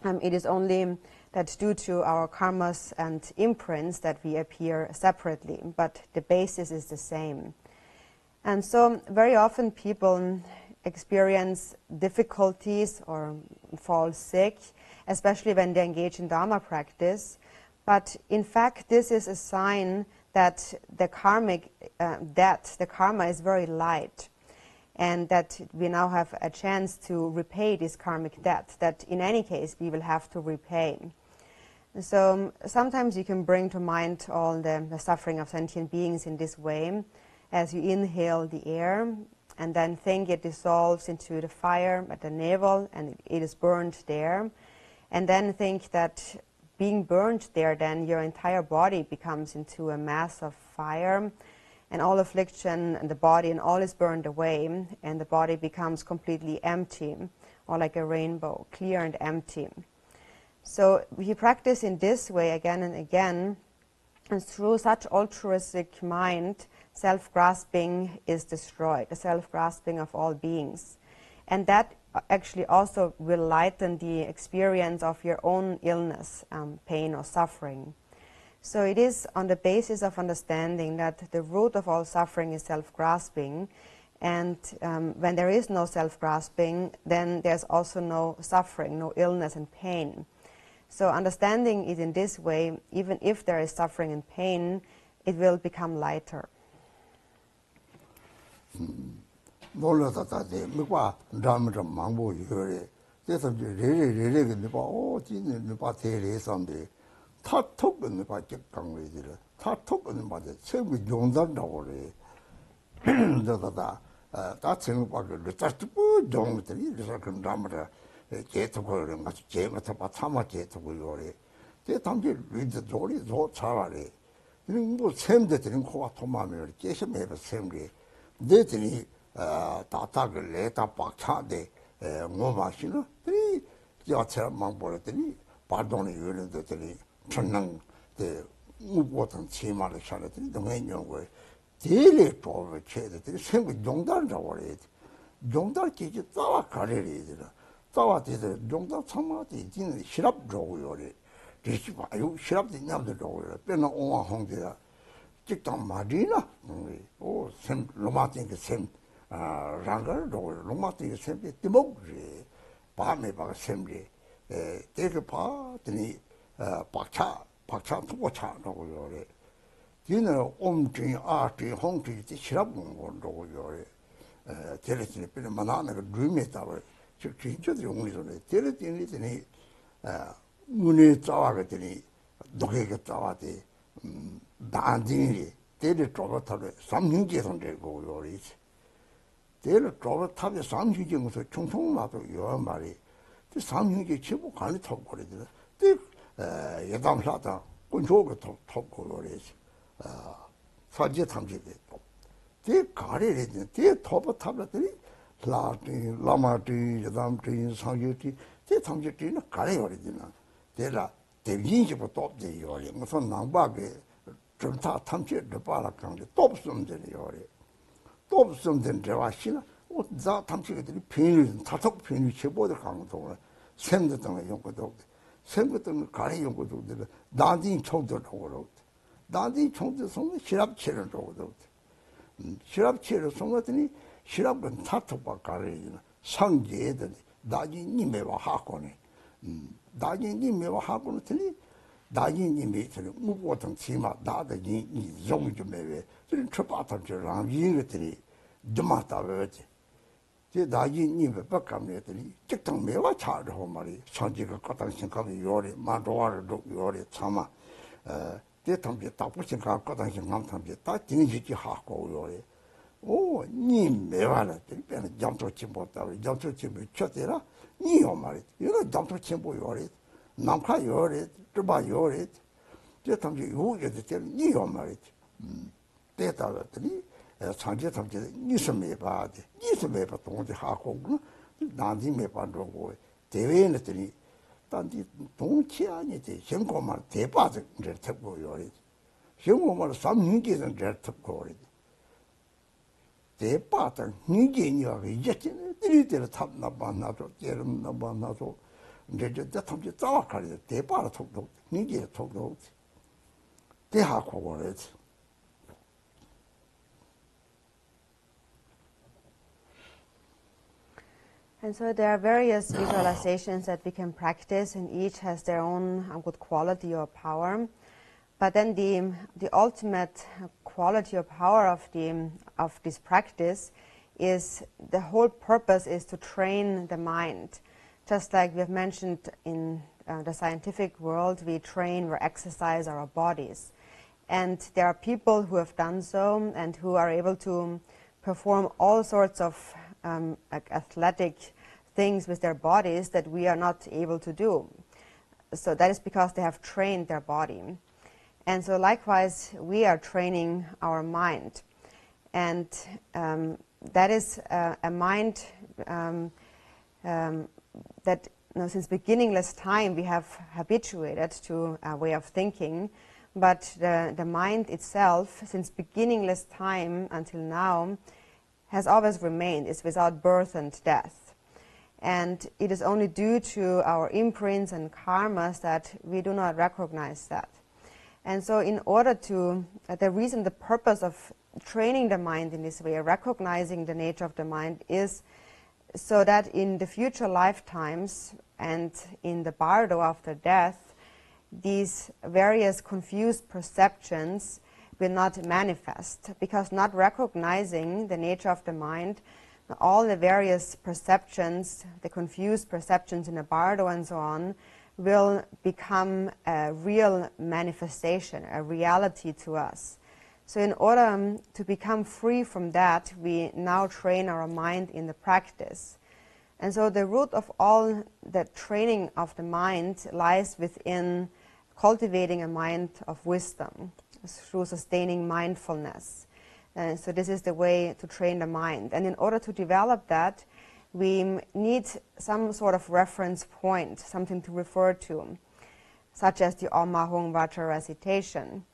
it is only that due to our karmas and imprints that we appear separately, but the basis is the same. And so very often people experience difficulties or fall sick, especially when they engage in Dharma practice. But in fact, this is a sign that the karmic debt, the karma is very light, and that we now have a chance to repay this karmic debt that in any case we will have to repay. So sometimes you can bring to mind all the suffering of sentient beings in this way, as you inhale the air and then think it dissolves into the fire at the navel and it is burned there, and then think that being burned there, then your entire body becomes into a mass of fire, and all affliction and the body and all is burned away, and the body becomes completely empty, or like a rainbow, clear and empty. So we practice in this way again and again, and through such altruistic mind, self-grasping is destroyed, the self-grasping of all beings. And that actually also will lighten the experience of your own illness, pain or suffering. So it is on the basis of understanding that the root of all suffering is self-grasping, and when there is no self-grasping, then there's also no suffering, no illness and pain. So understanding it in this way, even if there is suffering and pain, it will become lighter.
놀라다다데 뭐가 담을 망보 이거래 그래서 레레레레 근데 진짜 봐 대레선데 타톡은 봐 적강이들 타톡은 봐 최고 용단다고 그래 저다다 다 지금 봐도 짜증 정들이 그래서 그 담을 계속을 가서 제마다 봐 참아 계속을 요래 제 담지 리드 조리 조 차라리 이런 거 샘들은 코가 토마면 계속 매번 샘게 내들이 다타를 내다 박차데 뭐마시노 이 여처럼 망보더니 바동이 이런데들이 천능 데 무보던 치마를 차려들이 동행 연구에 대리 조업을 쳐야되더니 생구 용달 잡아야 돼. 용달 기지 따와 가려야 되더라. 따와 되더라. 용달 참아도 이제는 시랍 조고요래. 대시 봐요. 시랍 되냐도 조고요. 빼는 옹아 홍대라. 직당 말이나 샘 로마틱 샘 랑가를 조고요. 로마틱 샘이 뜨먹지. 밤에 봐 샘리. 대그 봐더니 박차 투고차라고 요래. 뒤는 옴증, 아증, 홍증, 시랍공고라고 요래. 데레티니 빼는 만나는 그 룸에다가 즉 진짜들이 옹이소네. 데레티니 문에 짜와거더니 독에게 짜와대 난징이 데레 쪼버타로 삼형제 선제고 요래. 데레 쪼버타에 삼형제면서 총총마도 요 말이. 그 삼형제 최고 관리 톱거리더라. 예담사다 군조가 톱거리지. 사제 탐지게 톱. 대 가리를 대 톱을 탑들이 라티 라마티 예담티 상유티 대 탐지티는 가리거리잖아. 대라 대빈지부 톱지 요리. 무슨 남바게 좀다 탐지를 봐라 강데 톱숨들 요리. 톱숨들 대화시나 자 탐지들이 편이 다톡 편이 최고의 강도 샘도 등의 연구도 샘도 등의 가리 연구도 나딘 총도라고 나딘 총도 성의 시랍체를 주고 시랍체를 성었더니 시랍은 타톡과 가리는 상제더니 나딘님에와 하고네 나딘님에와 하고는 더니 나딘님이 저는 무고등 치마 나든지 이 용좀에 저는 첫바탕처럼 이것들이 좀마다 왜지 나진님의 뻑감했더니 직당 매와 차르고 말이 선지가 거당신감이 요리 마도와를 요리 참아 대통령 답부신가 거당신감 탐지 다 din지지 하고 요리 니 매와를 때는 점토치 못하고 점토치 쳤더라 니요 말이 이거 점토치 뭐 요리 남카 요리 뚜바 요리 대통령 요리도 때는 니요 말이 대다더니 상제 탐지 니스메 봐대 니스메 봐 동지 하고 난디메 봐도 대회는더니 단지 동치 아니지 현고만 대바적 이제 듣고 요리 현고만 삼hin기는 이제 듣고 요리 대바적 hin기니가 이제는 들이들 탑나 만나도 때름 나 만나도 이제 저 탐지 짜와가리 대바로 톡톡 hin기 톡톡 대하고 그러지.
And so there are various visualizations that we can practice, and each has their own good quality or power. But then the ultimate quality or power of this practice is the whole purpose is to train the mind. Just like we have mentioned in the scientific world, we train or exercise our bodies. And there are people who have done so and who are able to perform all sorts of athletic things with their bodies that we are not able to do. So that is because they have trained their body. And so likewise, we are training our mind. And that is a mind that since beginningless time we have habituated to a way of thinking. But the mind itself, since beginningless time until now, has always remained, is without birth and death. And it is only due to our imprints and karmas that we do not recognize that. And so in order to, the purpose of training the mind in this way, recognizing the nature of the mind, is so that in the future lifetimes and in the bardo after death, these various confused perceptions will not manifest, because not recognizing the nature of the mind, all the various perceptions, the confused perceptions in the bardo and so on, will become a real manifestation, a reality to us. So in order to become free from that, we now train our mind in the practice. And so the root of all the training of the mind lies within cultivating a mind of wisdom through sustaining mindfulness. So this is the way to train the mind. And in order to develop that, we need some sort of reference point, something to refer to. such as the Om Mahung Vajra recitation.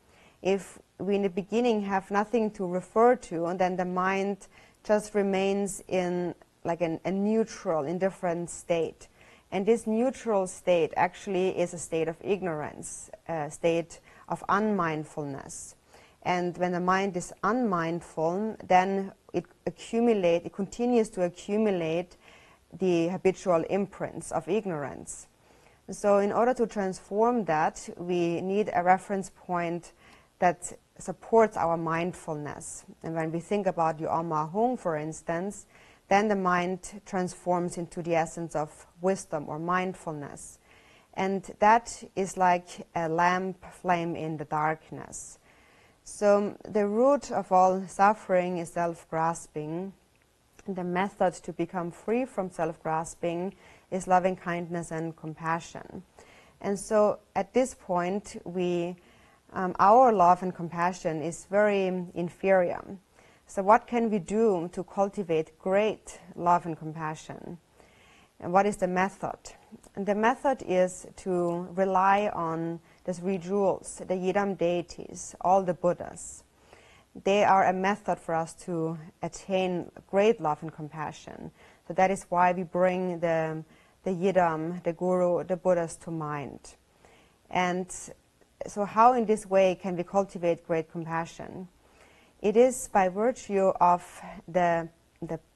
If we in the beginning have nothing to refer to, then the mind just remains in like a neutral, indifferent state. And this neutral state actually is a state of ignorance, a state of unmindfulness. And when the mind is unmindful, then it continues to accumulate the habitual imprints of ignorance. So in order to transform that, we need a reference point that supports our mindfulness. And when we think about the Om Mahung, for instance, then the mind transforms into the essence of wisdom or mindfulness. And that is like a lamp flame in the darkness. So the root of all suffering is self-grasping. The method to become free from self-grasping is loving kindness and compassion. And so at this point, our love and compassion is very inferior. So what can we do to cultivate great love and compassion? And what is the method? And the method is to rely on the three jewels, the Yidam deities, all the Buddhas. They are a method for us to attain great love and compassion. So that is why we bring the Yidam, the Guru, the Buddhas to mind. And so how in this way can we cultivate great compassion? It is by virtue of the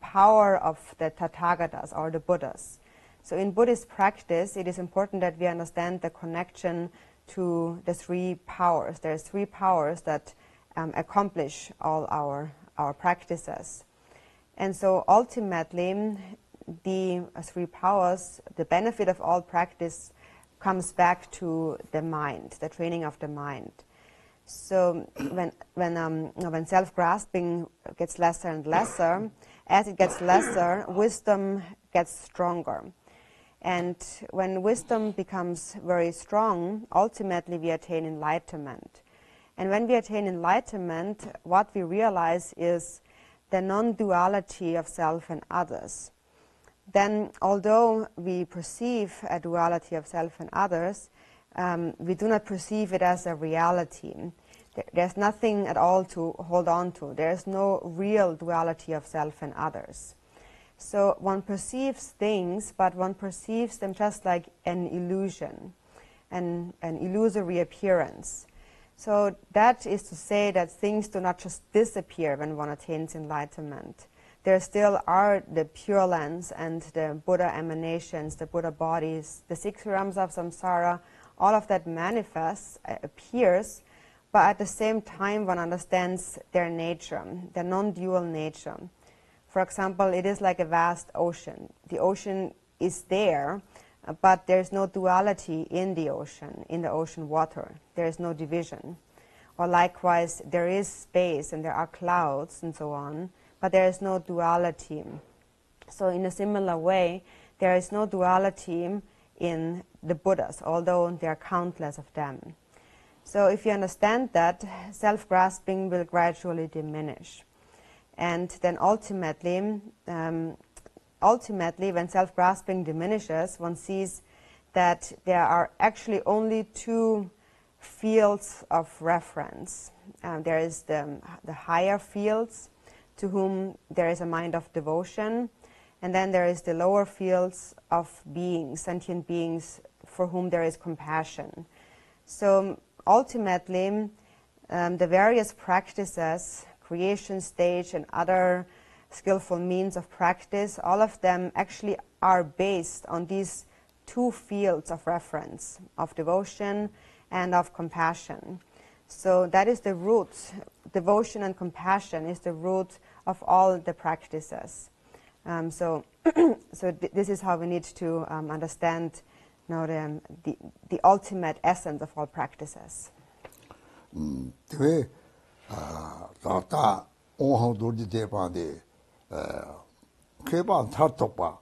power of the Tathagatas or the Buddhas. So in Buddhist practice, it is important that we understand the connection to the three powers. There are three powers that accomplish all our practices. And so ultimately, the three powers, the benefit of all practice comes back to the mind, the training of the mind. So when self-grasping gets lesser and lesser, as it gets lesser, wisdom gets stronger. And when wisdom becomes very strong, ultimately we attain enlightenment. And when we attain enlightenment, what we realize is the non-duality of self and others. Then, although we perceive a duality of self and others, we do not perceive it as a reality. There's nothing at all to hold on to. There's no real duality of self and others. So one perceives things, but one perceives them just like an illusion, an illusory appearance. So that is to say that things do not just disappear when one attains enlightenment. There still are the Pure Lands and the Buddha emanations, the Buddha bodies, the 6 realms of samsara, all of that manifests, appears, but at the same time one understands their nature, their non-dual nature. For example, it is like a vast ocean. The ocean is there, but there is no duality in the ocean water. There is no division. Or likewise, there is space and there are clouds and so on, but there is no duality. So in a similar way, there is no duality in the Buddhas, although there are countless of them. So if you understand that, self-grasping will gradually diminish. And then ultimately, when self-grasping diminishes, one sees that there are actually only 2 fields of reference. There is the higher fields, to whom there is a mind of devotion, and then there is the lower fields of beings, sentient beings, for whom there is compassion. So ultimately, the various practices, creation stage and other skillful means of practice, all of them actually are based on these 2 fields of reference, of devotion and of compassion. So that is the root. Devotion and compassion is the root of all the practices. So this is how we need to understand the ultimate essence of all practices.
Tata onhadurdi depande keban tartopa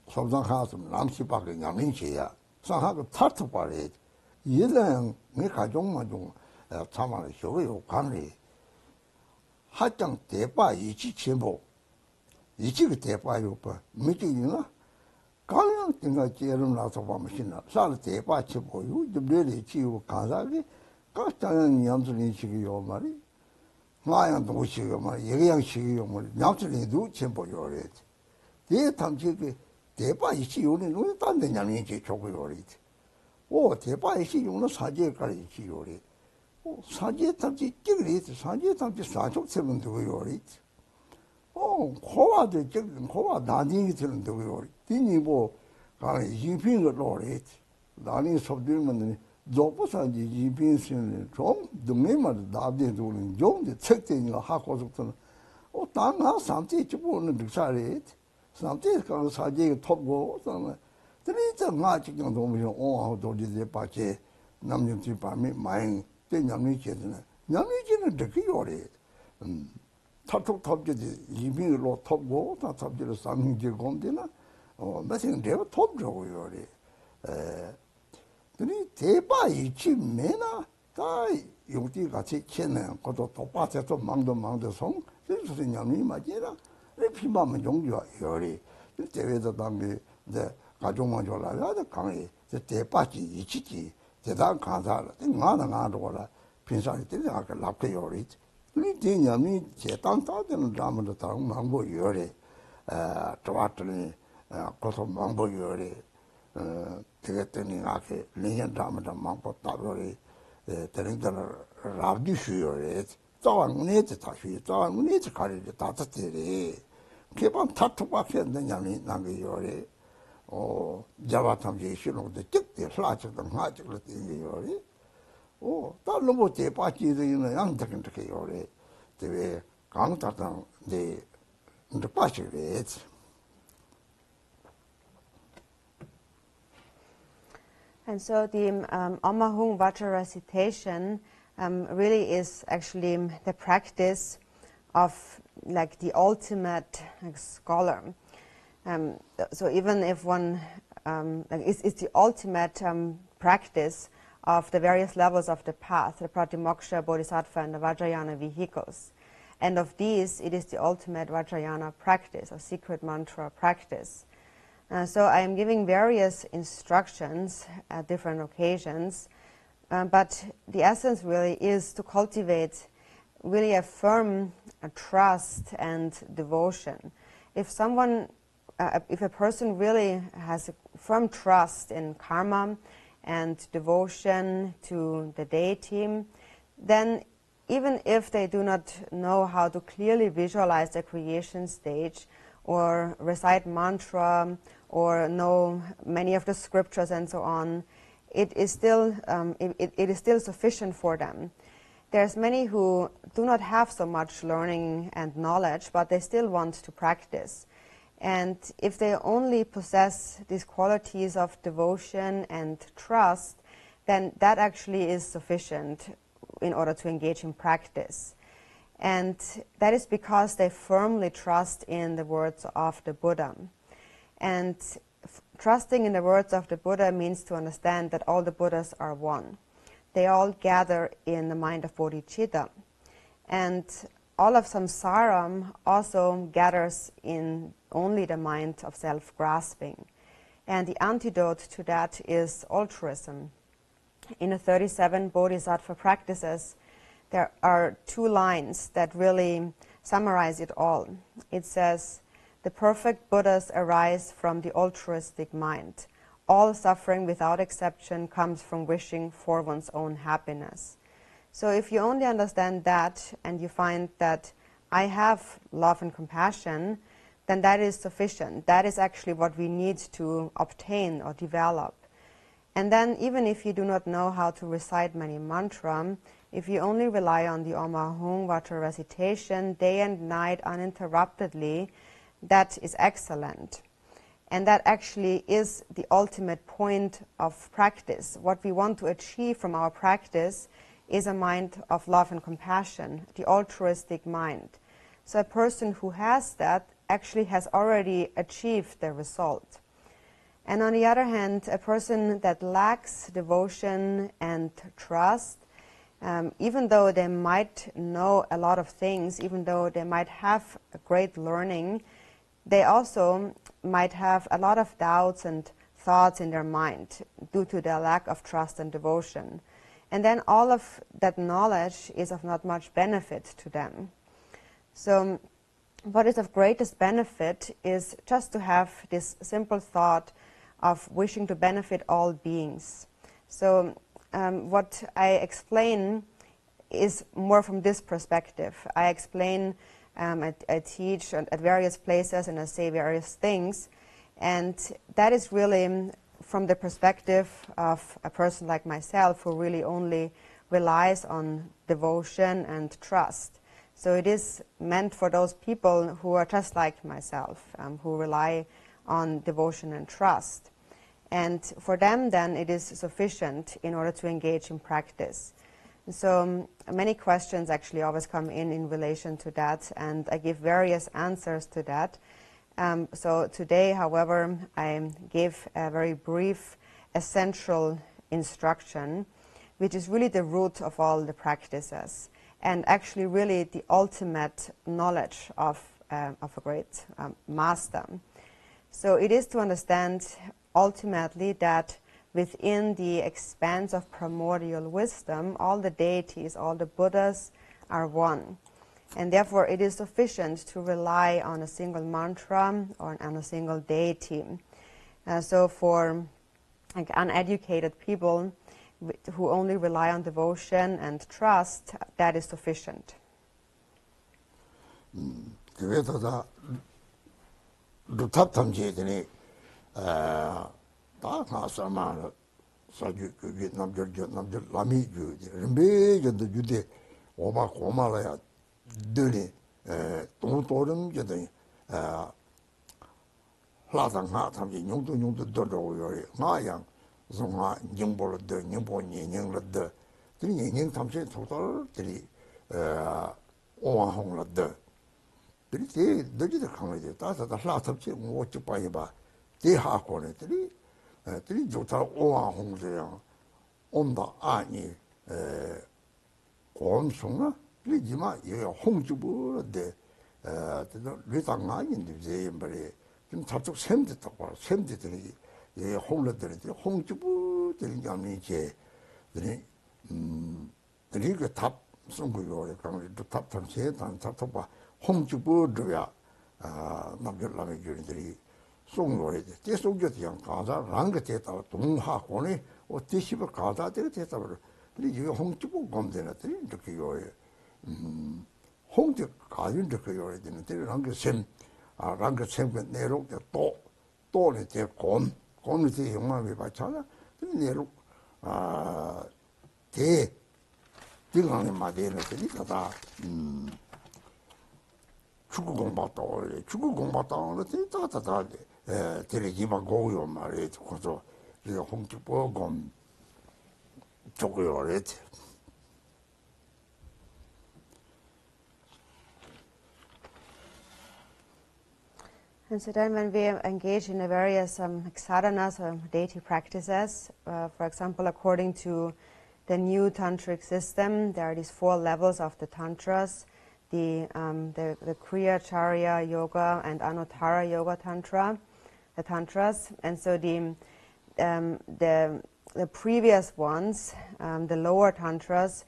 somsan khasum namsi ba ge ngangin cheya sanha ge tartopa le yelan ne ka jong ma jong chama le sho yo kan le ha chang depa yi chi chen bo yi chi ge depa yo pa mi ji yin 강양 띵가 제름 나서 보면은 살 대바치 보유 좀들이 지우 가사기 각자는 염술이 시기요 말이 마양 도시가 말 예양식이요 말 냠술이도 전보요래 대 당시에 대바이시 요는 우리 딴데 냠이 제 조고요래 오 대바이시 요는 사제까지 지요래 오 사제 당시 찍으리 사제 당시 사족 세번 되고요래 코와도 지금 코와 나닝이 되는 되고요래 디니 뭐 가 이핑을 넣어래 나닝 섭들면 조보산지 이빈스는 좀 동네만 나대도는 좀데 책대니가 하고서는 당나 상태 집어는 득사래 상태가 사제가 톱고 그다음에 드리자 마치경 도무요 도리제 빠체 남녀들 밤에 많이 때냐면 제는 남녀들은 되게 요래 탑top 탑지 이빈으로 톱고 다 탑지로 상인지 공대나 무슨 내가 톱죠 요래 근데 대바이 지매나 다 용띠 같이 치는 것도 똑같아서 망도 성 그래서 냠이 맞이라 피마면 용기와 열이 대외도 당비 이제 가족만 졸라야 강에 대바지 이치지 대단 간사라 나도라 빈사리 때문에 아까 납게 열이 근데 냠이 제단 따되는 라면도 다 망고 열이 좋았더니 그것도 망고 열이 되겠더니 아게 내년 다음에 망고 따로리 되는데는 라디슈요래 자원내지 다시 자원내지 가리지 다뜻들이 개방 타투밖에 안 되냐니 남기요래 자와탐지 신호도 적대 슬라치도 하지를 띵기요래 달로 뭐 대파지는 양적인데 요래 되게 강타당 네 근데 빠지래
And so the Amahung Vajra recitation really is actually the practice of like the ultimate scholar. So even if one it's the ultimate practice of the various levels of the path, the Pratimoksha, Bodhisattva, and the Vajrayana vehicles. And of these, it is the ultimate Vajrayana practice, or secret mantra practice. So I am giving various instructions at different occasions, but the essence really is to cultivate really a firm trust and devotion. If a person really has a firm trust in karma and devotion to the deity, then even if they do not know how to clearly visualize the creation stage or recite mantra or know many of the scriptures and so on, it is still sufficient for them. There's many who do not have so much learning and knowledge, but they still want to practice. And if they only possess these qualities of devotion and trust, then that actually is sufficient in order to engage in practice. And that is because they firmly trust in the words of the Buddha. And trusting in the words of the Buddha means to understand that all the Buddhas are one. They all gather in the mind of bodhicitta. And all of samsara also gathers in only the mind of self-grasping. And the antidote to that is altruism. In the 37 Bodhisattva practices, there are two lines that really summarize it all. It says, "The perfect Buddhas arise from the altruistic mind. All suffering without exception comes from wishing for one's own happiness." So if you only understand that and you find that I have love and compassion, then that is sufficient. That is actually what we need to obtain or develop. And then even if you do not know how to recite many mantras, if you only rely on the Om Ahung Vajra recitation day and night uninterruptedly, that is excellent. And that actually is the ultimate point of practice. What we want to achieve from our practice is a mind of love and compassion, the altruistic mind. So a person who has that actually has already achieved the result. And on the other hand, a person that lacks devotion and trust, even though they might know a lot of things, even though they might have a great learning, they also might have a lot of doubts and thoughts in their mind due to their lack of trust and devotion. And then all of that knowledge is of not much benefit to them. So what is of greatest benefit is just to have this simple thought of wishing to benefit all beings. So what I explain is more from this perspective. I explain, I teach at various places and I say various things, and that is really from the perspective of a person like myself who really only relies on devotion and trust. So it is meant for those people who are just like myself, who rely on devotion and trust. And for them, then, it is sufficient in order to engage in practice. So many questions actually always come in relation to that, and I give various answers to that. So today, however, I give a very brief, essential instruction, which is really the root of all the practices, and actually really the ultimate knowledge of a great master. So it is to understand ultimately that within the expanse of primordial wisdom, all the deities, all the Buddhas are one. And therefore it is sufficient to rely on a single mantra or on a single deity. So for uneducated people who only rely on devotion and trust, that is sufficient. And so then when we engage in the various sadhanas or deity practices, for example, according to the new tantric system, there are these 4 levels of the tantras, the Kriya, Charya, Yoga, and Anuttara Yoga Tantra, the tantras. And so the previous ones, the lower tantras,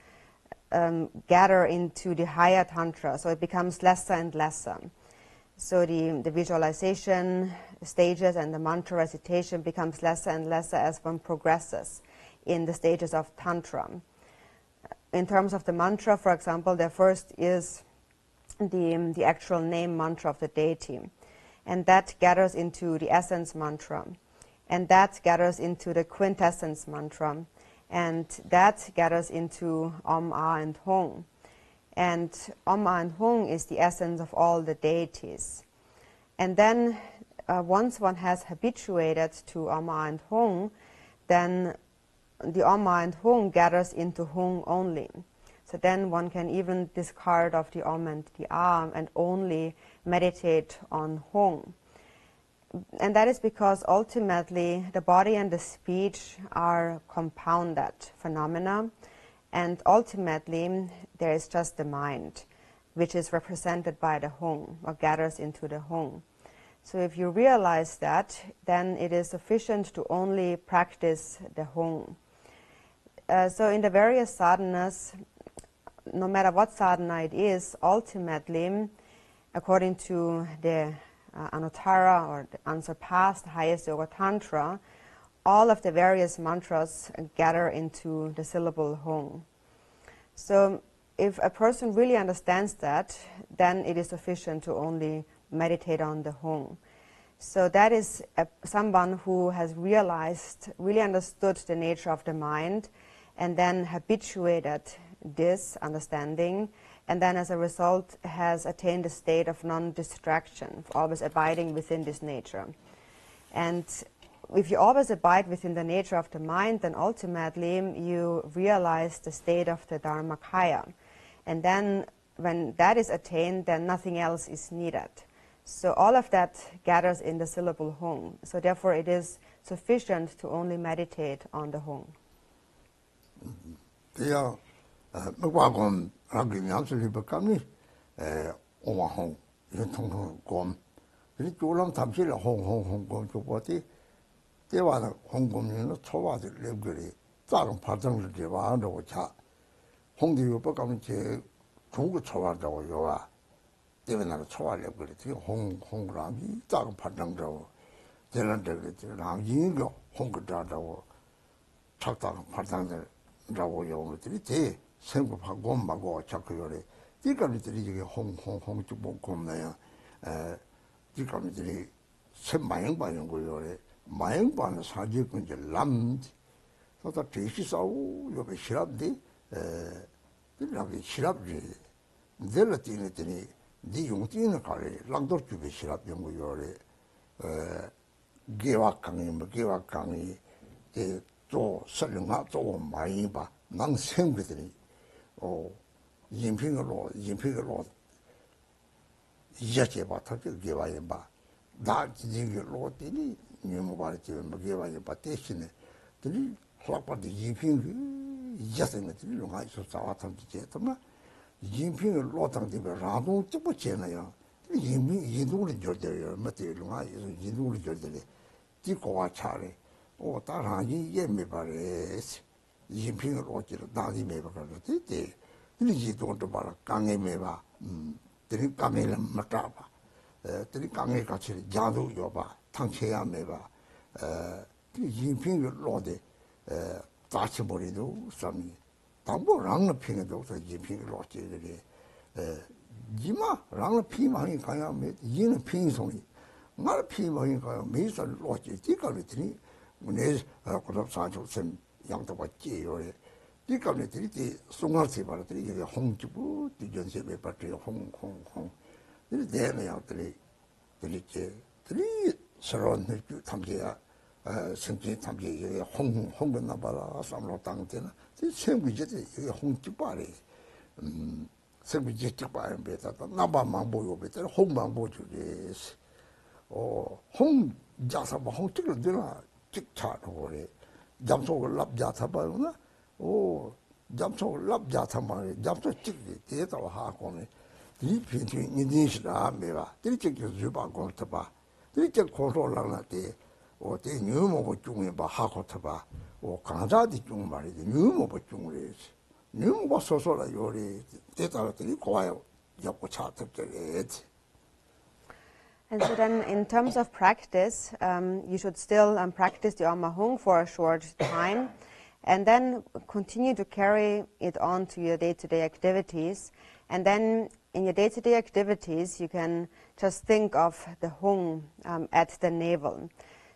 gather into the higher tantra, so it becomes lesser and lesser. So the visualization stages and the mantra recitation becomes lesser and lesser as one progresses in the stages of Tantra. In terms of the mantra, for example, the first is the actual name mantra of the deity. And that gathers into the essence mantra. And that gathers into the quintessence mantra. And that gathers into Om, Ah, and Hong. And Om, Ah, and Hong is the essence of all the deities. And then once one has habituated to Om, Ah, and Hong, then the Om, Ah, and Hong gathers into Hong only. So then one can even discard of the Om and the Ah and only meditate on Hong. And that is because ultimately the body and the speech are compounded phenomena. And ultimately, there is just the mind, which is represented by the Hong, or gathers into the Hong. So if you realize that, then it is sufficient to only practice the Hong. So in the various sadhanas, no matter what sadhana it is, ultimately, according to the Anuttara or the unsurpassed highest yoga tantra, all of the various mantras gather into the syllable Hong. So if a person really understands that, then it is sufficient to only meditate on the Hong. So that is someone who has realized, really understood the nature of the mind, and then habituated this understanding, and then as a result has attained a state of non-distraction, always abiding within this nature. And if you always abide within the nature of the mind, then ultimately you realize the state of the Dharmakaya. And then when that is attained, then nothing else is needed. So all of that gathers in the syllable Hong. So therefore it is sufficient to only meditate on the Hong.
Yeah, Magwagom, Ragin Yansu Bakami, Oma Hong, Yentong Gom. The Jolam Tamsila Hong Gom to Boti. They were the Hong Kong, Towa, the Libri, Zang Patang, the Javanda or Cha. Hong the Bakam, Tungu Towa, the Yoa. They were not a Towa Libri, Hong Rami, Zang Patang, the Land, Yingo, Hong Dada, Chakta Patang. 라고 때 생각 바곰바고 착거래 이감들이 홍 좀 곰나요 이감들이 천만영 반영 거요래 만영 반 사지 근데 람 그다 대시사우 요게 시랍디 이렇게 시랍지 젤라티네더니 네 용티는 가래 랑도 주베 시랍 연구요래 개와강이 또 설령아 또 많이 봐. 난 생각들이 인핑으로 이제 봐. 터질 개와에 봐. 나 지금으로 되니 너무 말이지 뭐 개와에 봐 대신에 들이 확바디 인핑 이제서는 용아 있어 자와탄 지제 정말 인핑을 로당되면 라도 좀 보잖아요. 인도를 줘대요. 맞대요. 용아 인도를 줘대요. 뒤고와 차례 다랑이 예매바레스 인핑을 어찌로 나디 매바가도 되대 이제 돈도 봐라 강에 매바 들이 강에는 맞다봐 들이 강에 같이 자도 요바 탕체야 매바 인핑을 로데 다치버리도 삼이 담보랑의 핑에도 인핑을 어찌들이 이마 랑의 피망이 가야 매 이는 핑송이 말 피망이 가야 매설 어찌 뒤가리더니 네, 그럼 사족선 양도가 찌요래. 이감들이 송아지 바라들이 이게 홍주부 뒤전세에 받지 홍. 이 대내야들이 들이게 들이 서로는 탐지야 생기 탐지 이게 홍건나 봐라 삼로 땅때나 이 생기제들 이게 홍주바래. 생기제 쪽바에 배다다 나바만 보여 배다 홍만 보주게. 홍 자사바 홍쪽을 되나 직차로래 잠속을 납자타바나 잠속을 납자타마에 잠속 찍기 대다와 하고네 이 빈티 인디시라 메라 들이적이 주바고 타바 들이적 고로라나데 어때 뉴모고 중에 봐 하고 타바 강자디 중 말이지 뉴모고 중으로 뉴모고 소소라 요리 대다라들이 고와요 옆고 차트들이.
And so then, in terms of practice, you should still practice the Amma Hong for a short time, and then continue to carry it on to your day-to-day activities. And then, in your day-to-day activities, you can just think of the Hong at the navel.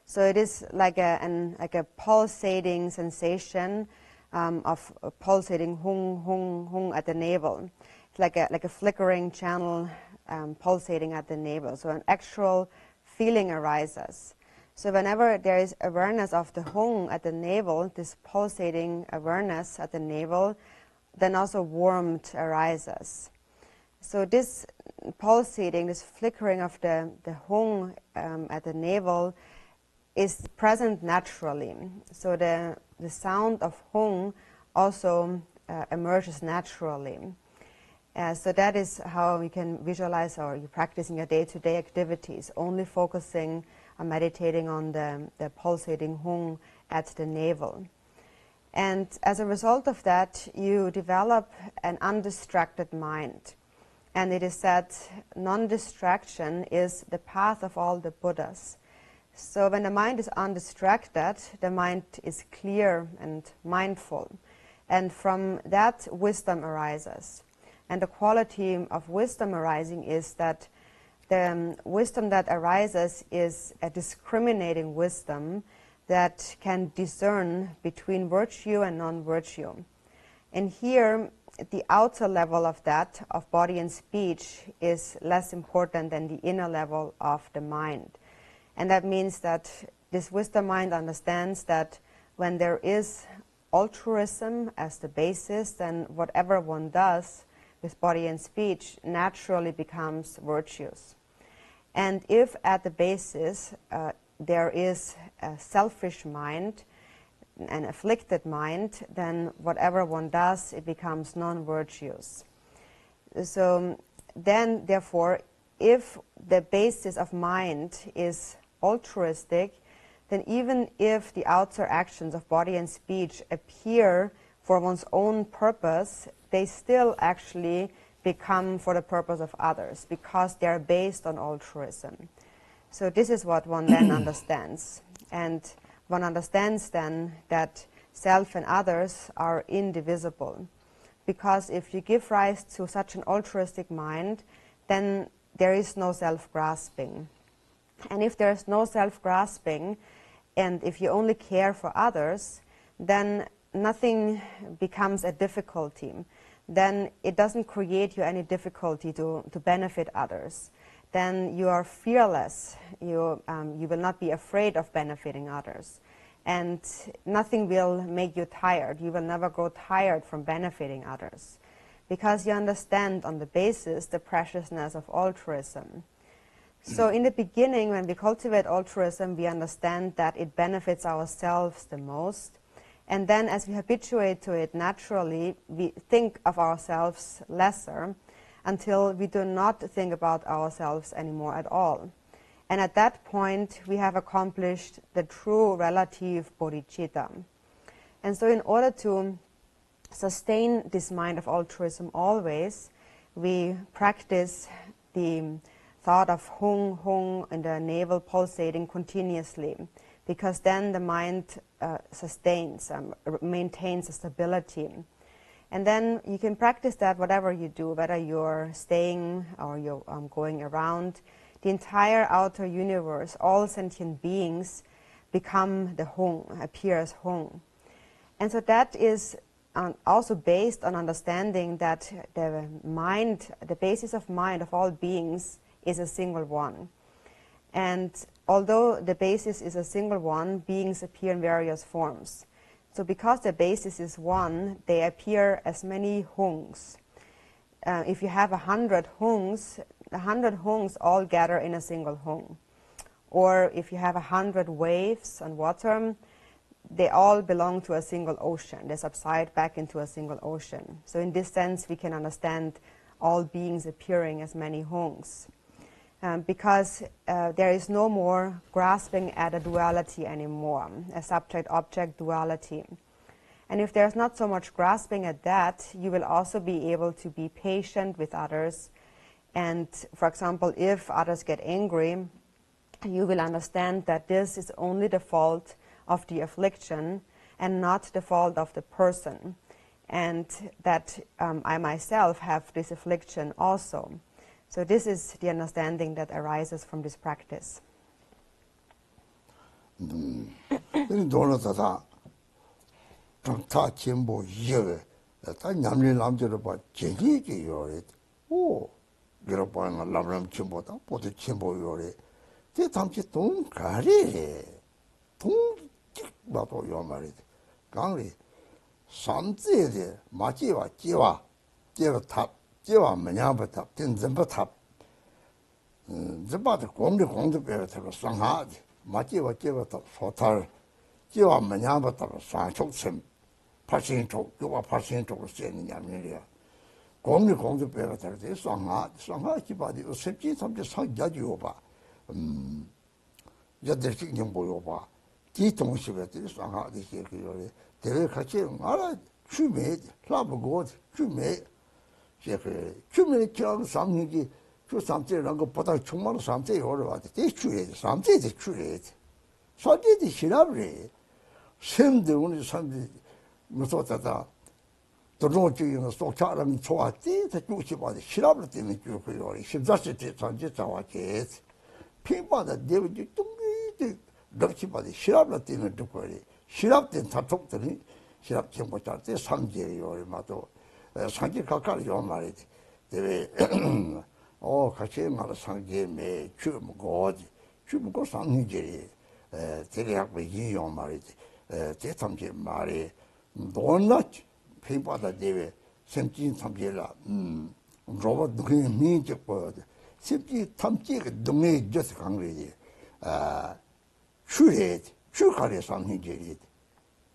So it is like a pulsating sensation of pulsating Hong at the navel. It's like a flickering channel. Pulsating at the navel. So an actual feeling arises. So whenever there is awareness of the Hong at the navel, this pulsating awareness at the navel, then also warmth arises. So this pulsating, this flickering of the Hong at the navel is present naturally. So the sound of Hong also emerges naturally. So that is how you can visualize or you practice in your day-to-day activities, only focusing on meditating on the pulsating hung at the navel. And as a result of that, you develop an undistracted mind. And it is said non-distraction is the path of all the Buddhas. So when the mind is undistracted, the mind is clear and mindful. And from that, wisdom arises. And the quality of wisdom arising is that the wisdom that arises is a discriminating wisdom that can discern between virtue and non-virtue. And here, the outer level of that, of body and speech, is less important than the inner level of the mind. And that means that this wisdom mind understands that when there is altruism as the basis, then whatever one does with body and speech naturally becomes virtuous. And if at the basis there is a selfish mind, an afflicted mind, then whatever one does, it becomes non-virtuous. So then, therefore, if the basis of mind is altruistic, then even if the outer actions of body and speech appear for one's own purpose, they still actually become for the purpose of others because they are based on altruism. So this is what one then understands. And one understands then that self and others are indivisible. Because if you give rise to such an altruistic mind, then there is no self-grasping. And if there is no self-grasping, and if you only care for others, then nothing becomes a difficulty. Then it doesn't create you any difficulty to benefit others. Then you are fearless. You will not be afraid of benefiting others. And nothing will make you tired. You will never grow tired from benefiting others. Because you understand on the basis the preciousness of altruism. So in the beginning, when we cultivate altruism, we understand that it benefits ourselves the most. And then as we habituate to it naturally, we think of ourselves lesser until we do not think about ourselves anymore at all. And at that point, we have accomplished the true relative bodhicitta. And so in order to sustain this mind of altruism always, we practice the thought of hung, hung in the navel pulsating continuously, because then the mind sustains, maintains a stability. And then you can practice that whatever you do, whether you're staying or you're going around. The entire outer universe, all sentient beings, become the hung, appear as hung. And so that is also based on understanding that the mind, the basis of mind of all beings is a single one. And although the basis is a single one, beings appear in various forms. So because the basis is one, they appear as many hungs. If you have 100 hungs, 100 hungs all gather in a single hung. Or if you have 100 waves on water, they all belong to a single ocean. They subside back into a single ocean. So in this sense, we can understand all beings appearing as many hungs. Because there is no more grasping at a duality anymore, a subject-object duality. And if there's not so much grasping at that, you will also be able to be patient with others. And, for example, if others get angry, you will understand that this is only the fault of the affliction and not the fault of the person. And that I myself have this affliction also. So this is the understanding that arises from this practice.
공도 배가 되는데 상하 기반이 습지 삼지 상자지요 봐. 여덟 신경 보여 봐. 뒤통수가 상하 이게 그거래. 대외 같이 알아 주매 라보고 주매 제그 주매 저 상행기 그 상태라는 것보다 정말 상태에 올라와도 대추에 상태에 대추에 상태에 시랍래. 샘도 오늘 상태 무서웠다. 도로적인 소차랑 좋았지. 대추시 봐도 시랍을 때문에 그거요. 심사시 상태 자와게. 핑바다 내버지 뚱기 럭치 봐도 시랍을 때문에 그거래. 시랍된 다톡들이 시랍 정보 짤때 상제요. 얼마도 상제 가까이요 말이지. 대외 같이 말 상제매 주무고 상제리 대략 이용 말이지. 대탐제 말이 논라치 페이퍼다 대외 sem진 탐제라 로봇 그게 미적 거든. sem진 탐제가 동네 just 강리지. 추해 추가래 상제리.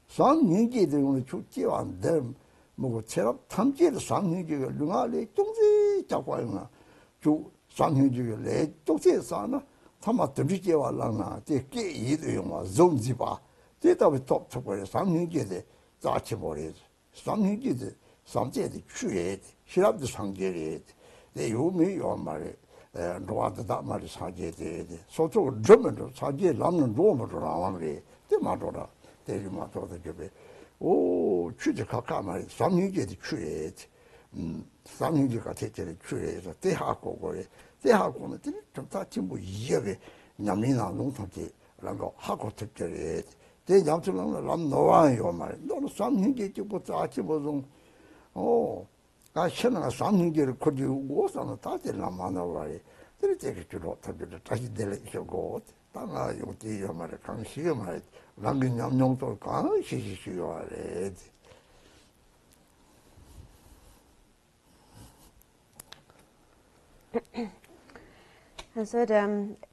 상제들은 오늘 축제와 안 뭐 체력 탐지의 상행지가 능아리 동지 잡고요. 주 상행지가 내 동지에서나 타마 들리게 왔라나 되게 이도용아 좀지바 대답이 톱톱을 상행지에 자치 버리지. 상행지에 상제에 추에 시랍도 상제에 내 요미 요 말에 로아다 말이 사제에 소속을 점으로 사제에 남는 로마로 나와리 대마도라 대리마도다 저게 오, 취재 가까마리 상행제도 취해야지. 상행제가 대체로 취해서 대학고 그래. 대학고는 좀다 전부 이역에 냠이나 농통제라고 하고 특별히 대장처럼 남 놓아요 말. 너는 상행제 쪽부터 아침 보송 신나가 상행제를 거지고 오사는 다들 남아나 와리. 그렇게 주로 타비를 다시 내려주고 땅아 용띠 말에 강시게 말에 랑긴 냠용도 강시시시요 아래.
And so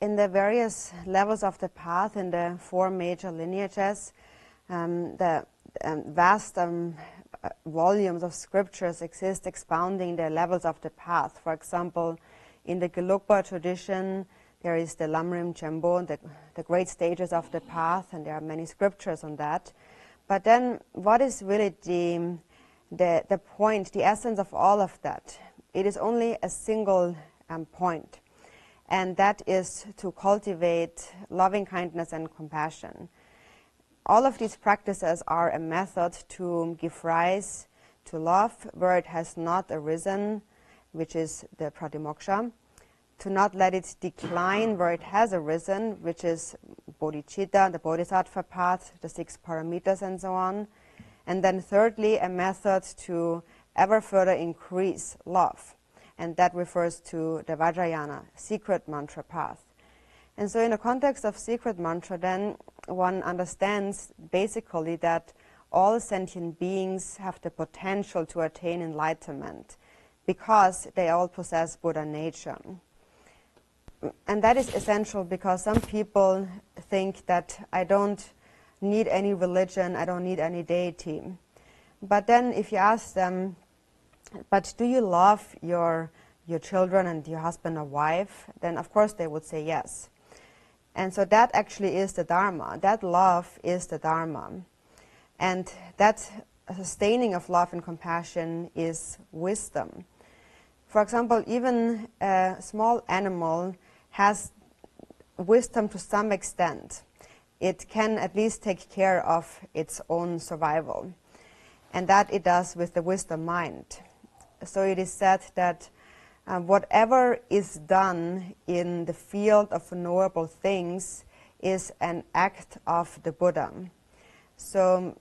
in the various levels of the path, in the four major lineages, the vast volumes of scriptures exist expounding the levels of the path. For example, in the Gelugpa tradition, there is the Lamrim Chembo, the great stages of the path, and there are many scriptures on that. But then what is really the point, the essence of all of that? It is only a single point, and that is to cultivate loving kindness and compassion. All of these practices are a method to give rise to love where it has not arisen, which is the pratimoksha, to not let it decline where it has arisen, which is bodhicitta, the bodhisattva path, the 6 paramitas and so on. And then thirdly, a method to ever further increase love. And that refers to the Vajrayana, secret mantra path. And so in the context of secret mantra, then one understands basically that all sentient beings have the potential to attain enlightenment because they all possess Buddha nature. And that is essential because some people think that I don't need any religion, I don't need any deity. But then if you ask them, but do you love your children and your husband or wife? Then of course they would say yes. And so that actually is the Dharma. That love is the Dharma. And that sustaining of love and compassion is wisdom. For example, even a small animal has wisdom to some extent. It can at least take care of its own survival. And that it does with the wisdom mind. So it is said that whatever is done in the field of knowable things is an act of the Buddha. So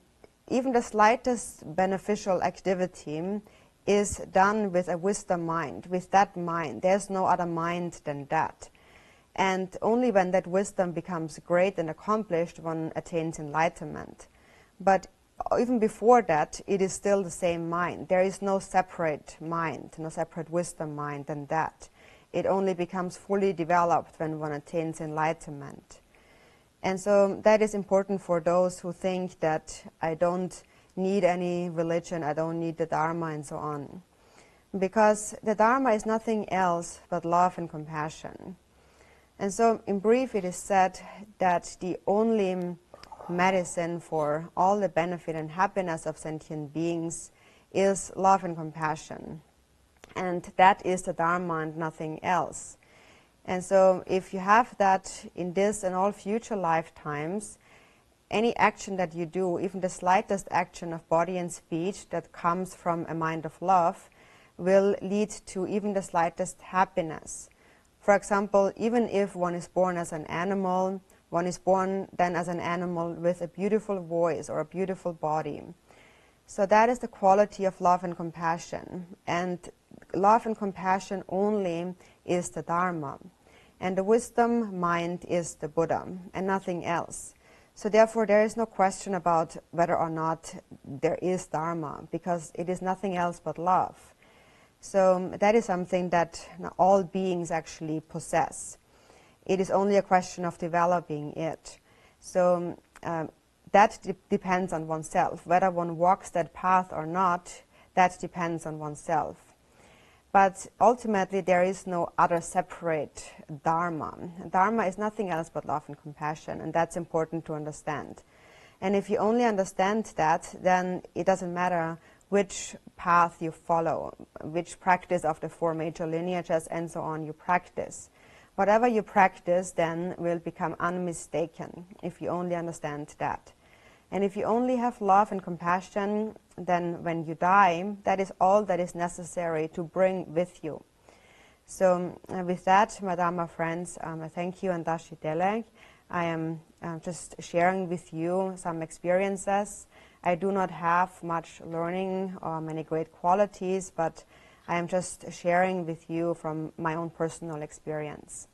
even the slightest beneficial activity is done with a wisdom mind, with that mind. There's no other mind than that. And only when that wisdom becomes great and accomplished, one attains enlightenment. But even before that, it is still the same mind. There is no separate mind, no separate wisdom mind than that. It only becomes fully developed when one attains enlightenment. And so that is important for those who think that I don't need any religion, I don't need the Dharma and so on. because the Dharma is nothing else but love and compassion. And so, in brief, it is said that the only medicine for all the benefit and happiness of sentient beings is love and compassion. And that is the Dharma and nothing else. And so, if you have that in this and all future lifetimes, any action that you do, even the slightest action of body and speech that comes from a mind of love, will lead to even the slightest happiness. For example, even if one is born as an animal, one is born then as an animal with a beautiful voice or a beautiful body. So that is the quality of love and compassion. And love and compassion only is the Dharma. And the wisdom mind is the Buddha and nothing else. So therefore, there is no question about whether or not there is Dharma, because it is nothing else but love. So that is something that all beings actually possess. It is only a question of developing it. So that depends on oneself. Whether one walks that path or not, that depends on oneself. But ultimately, there is no other separate Dharma. Dharma is nothing else but love and compassion, and that's important to understand. And if you only understand that, then it doesn't matter which path you follow, which practice of the four major lineages and so on you practice. Whatever you practice then will become unmistaken if you only understand that. And if you only have love and compassion, then when you die, that is all that is necessary to bring with you. So with that, my Dharma friends, thank you and Dashi Delek. I am just sharing with you some experiences. I do not have much learning or many great qualities, but I am just sharing with you from my own personal experience.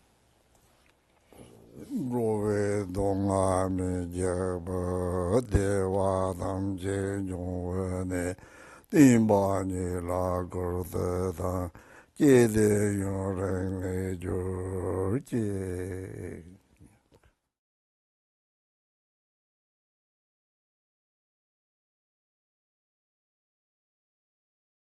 Rove donga me jeba dewa dam je yone timba ni la gurda da je de yore le jo je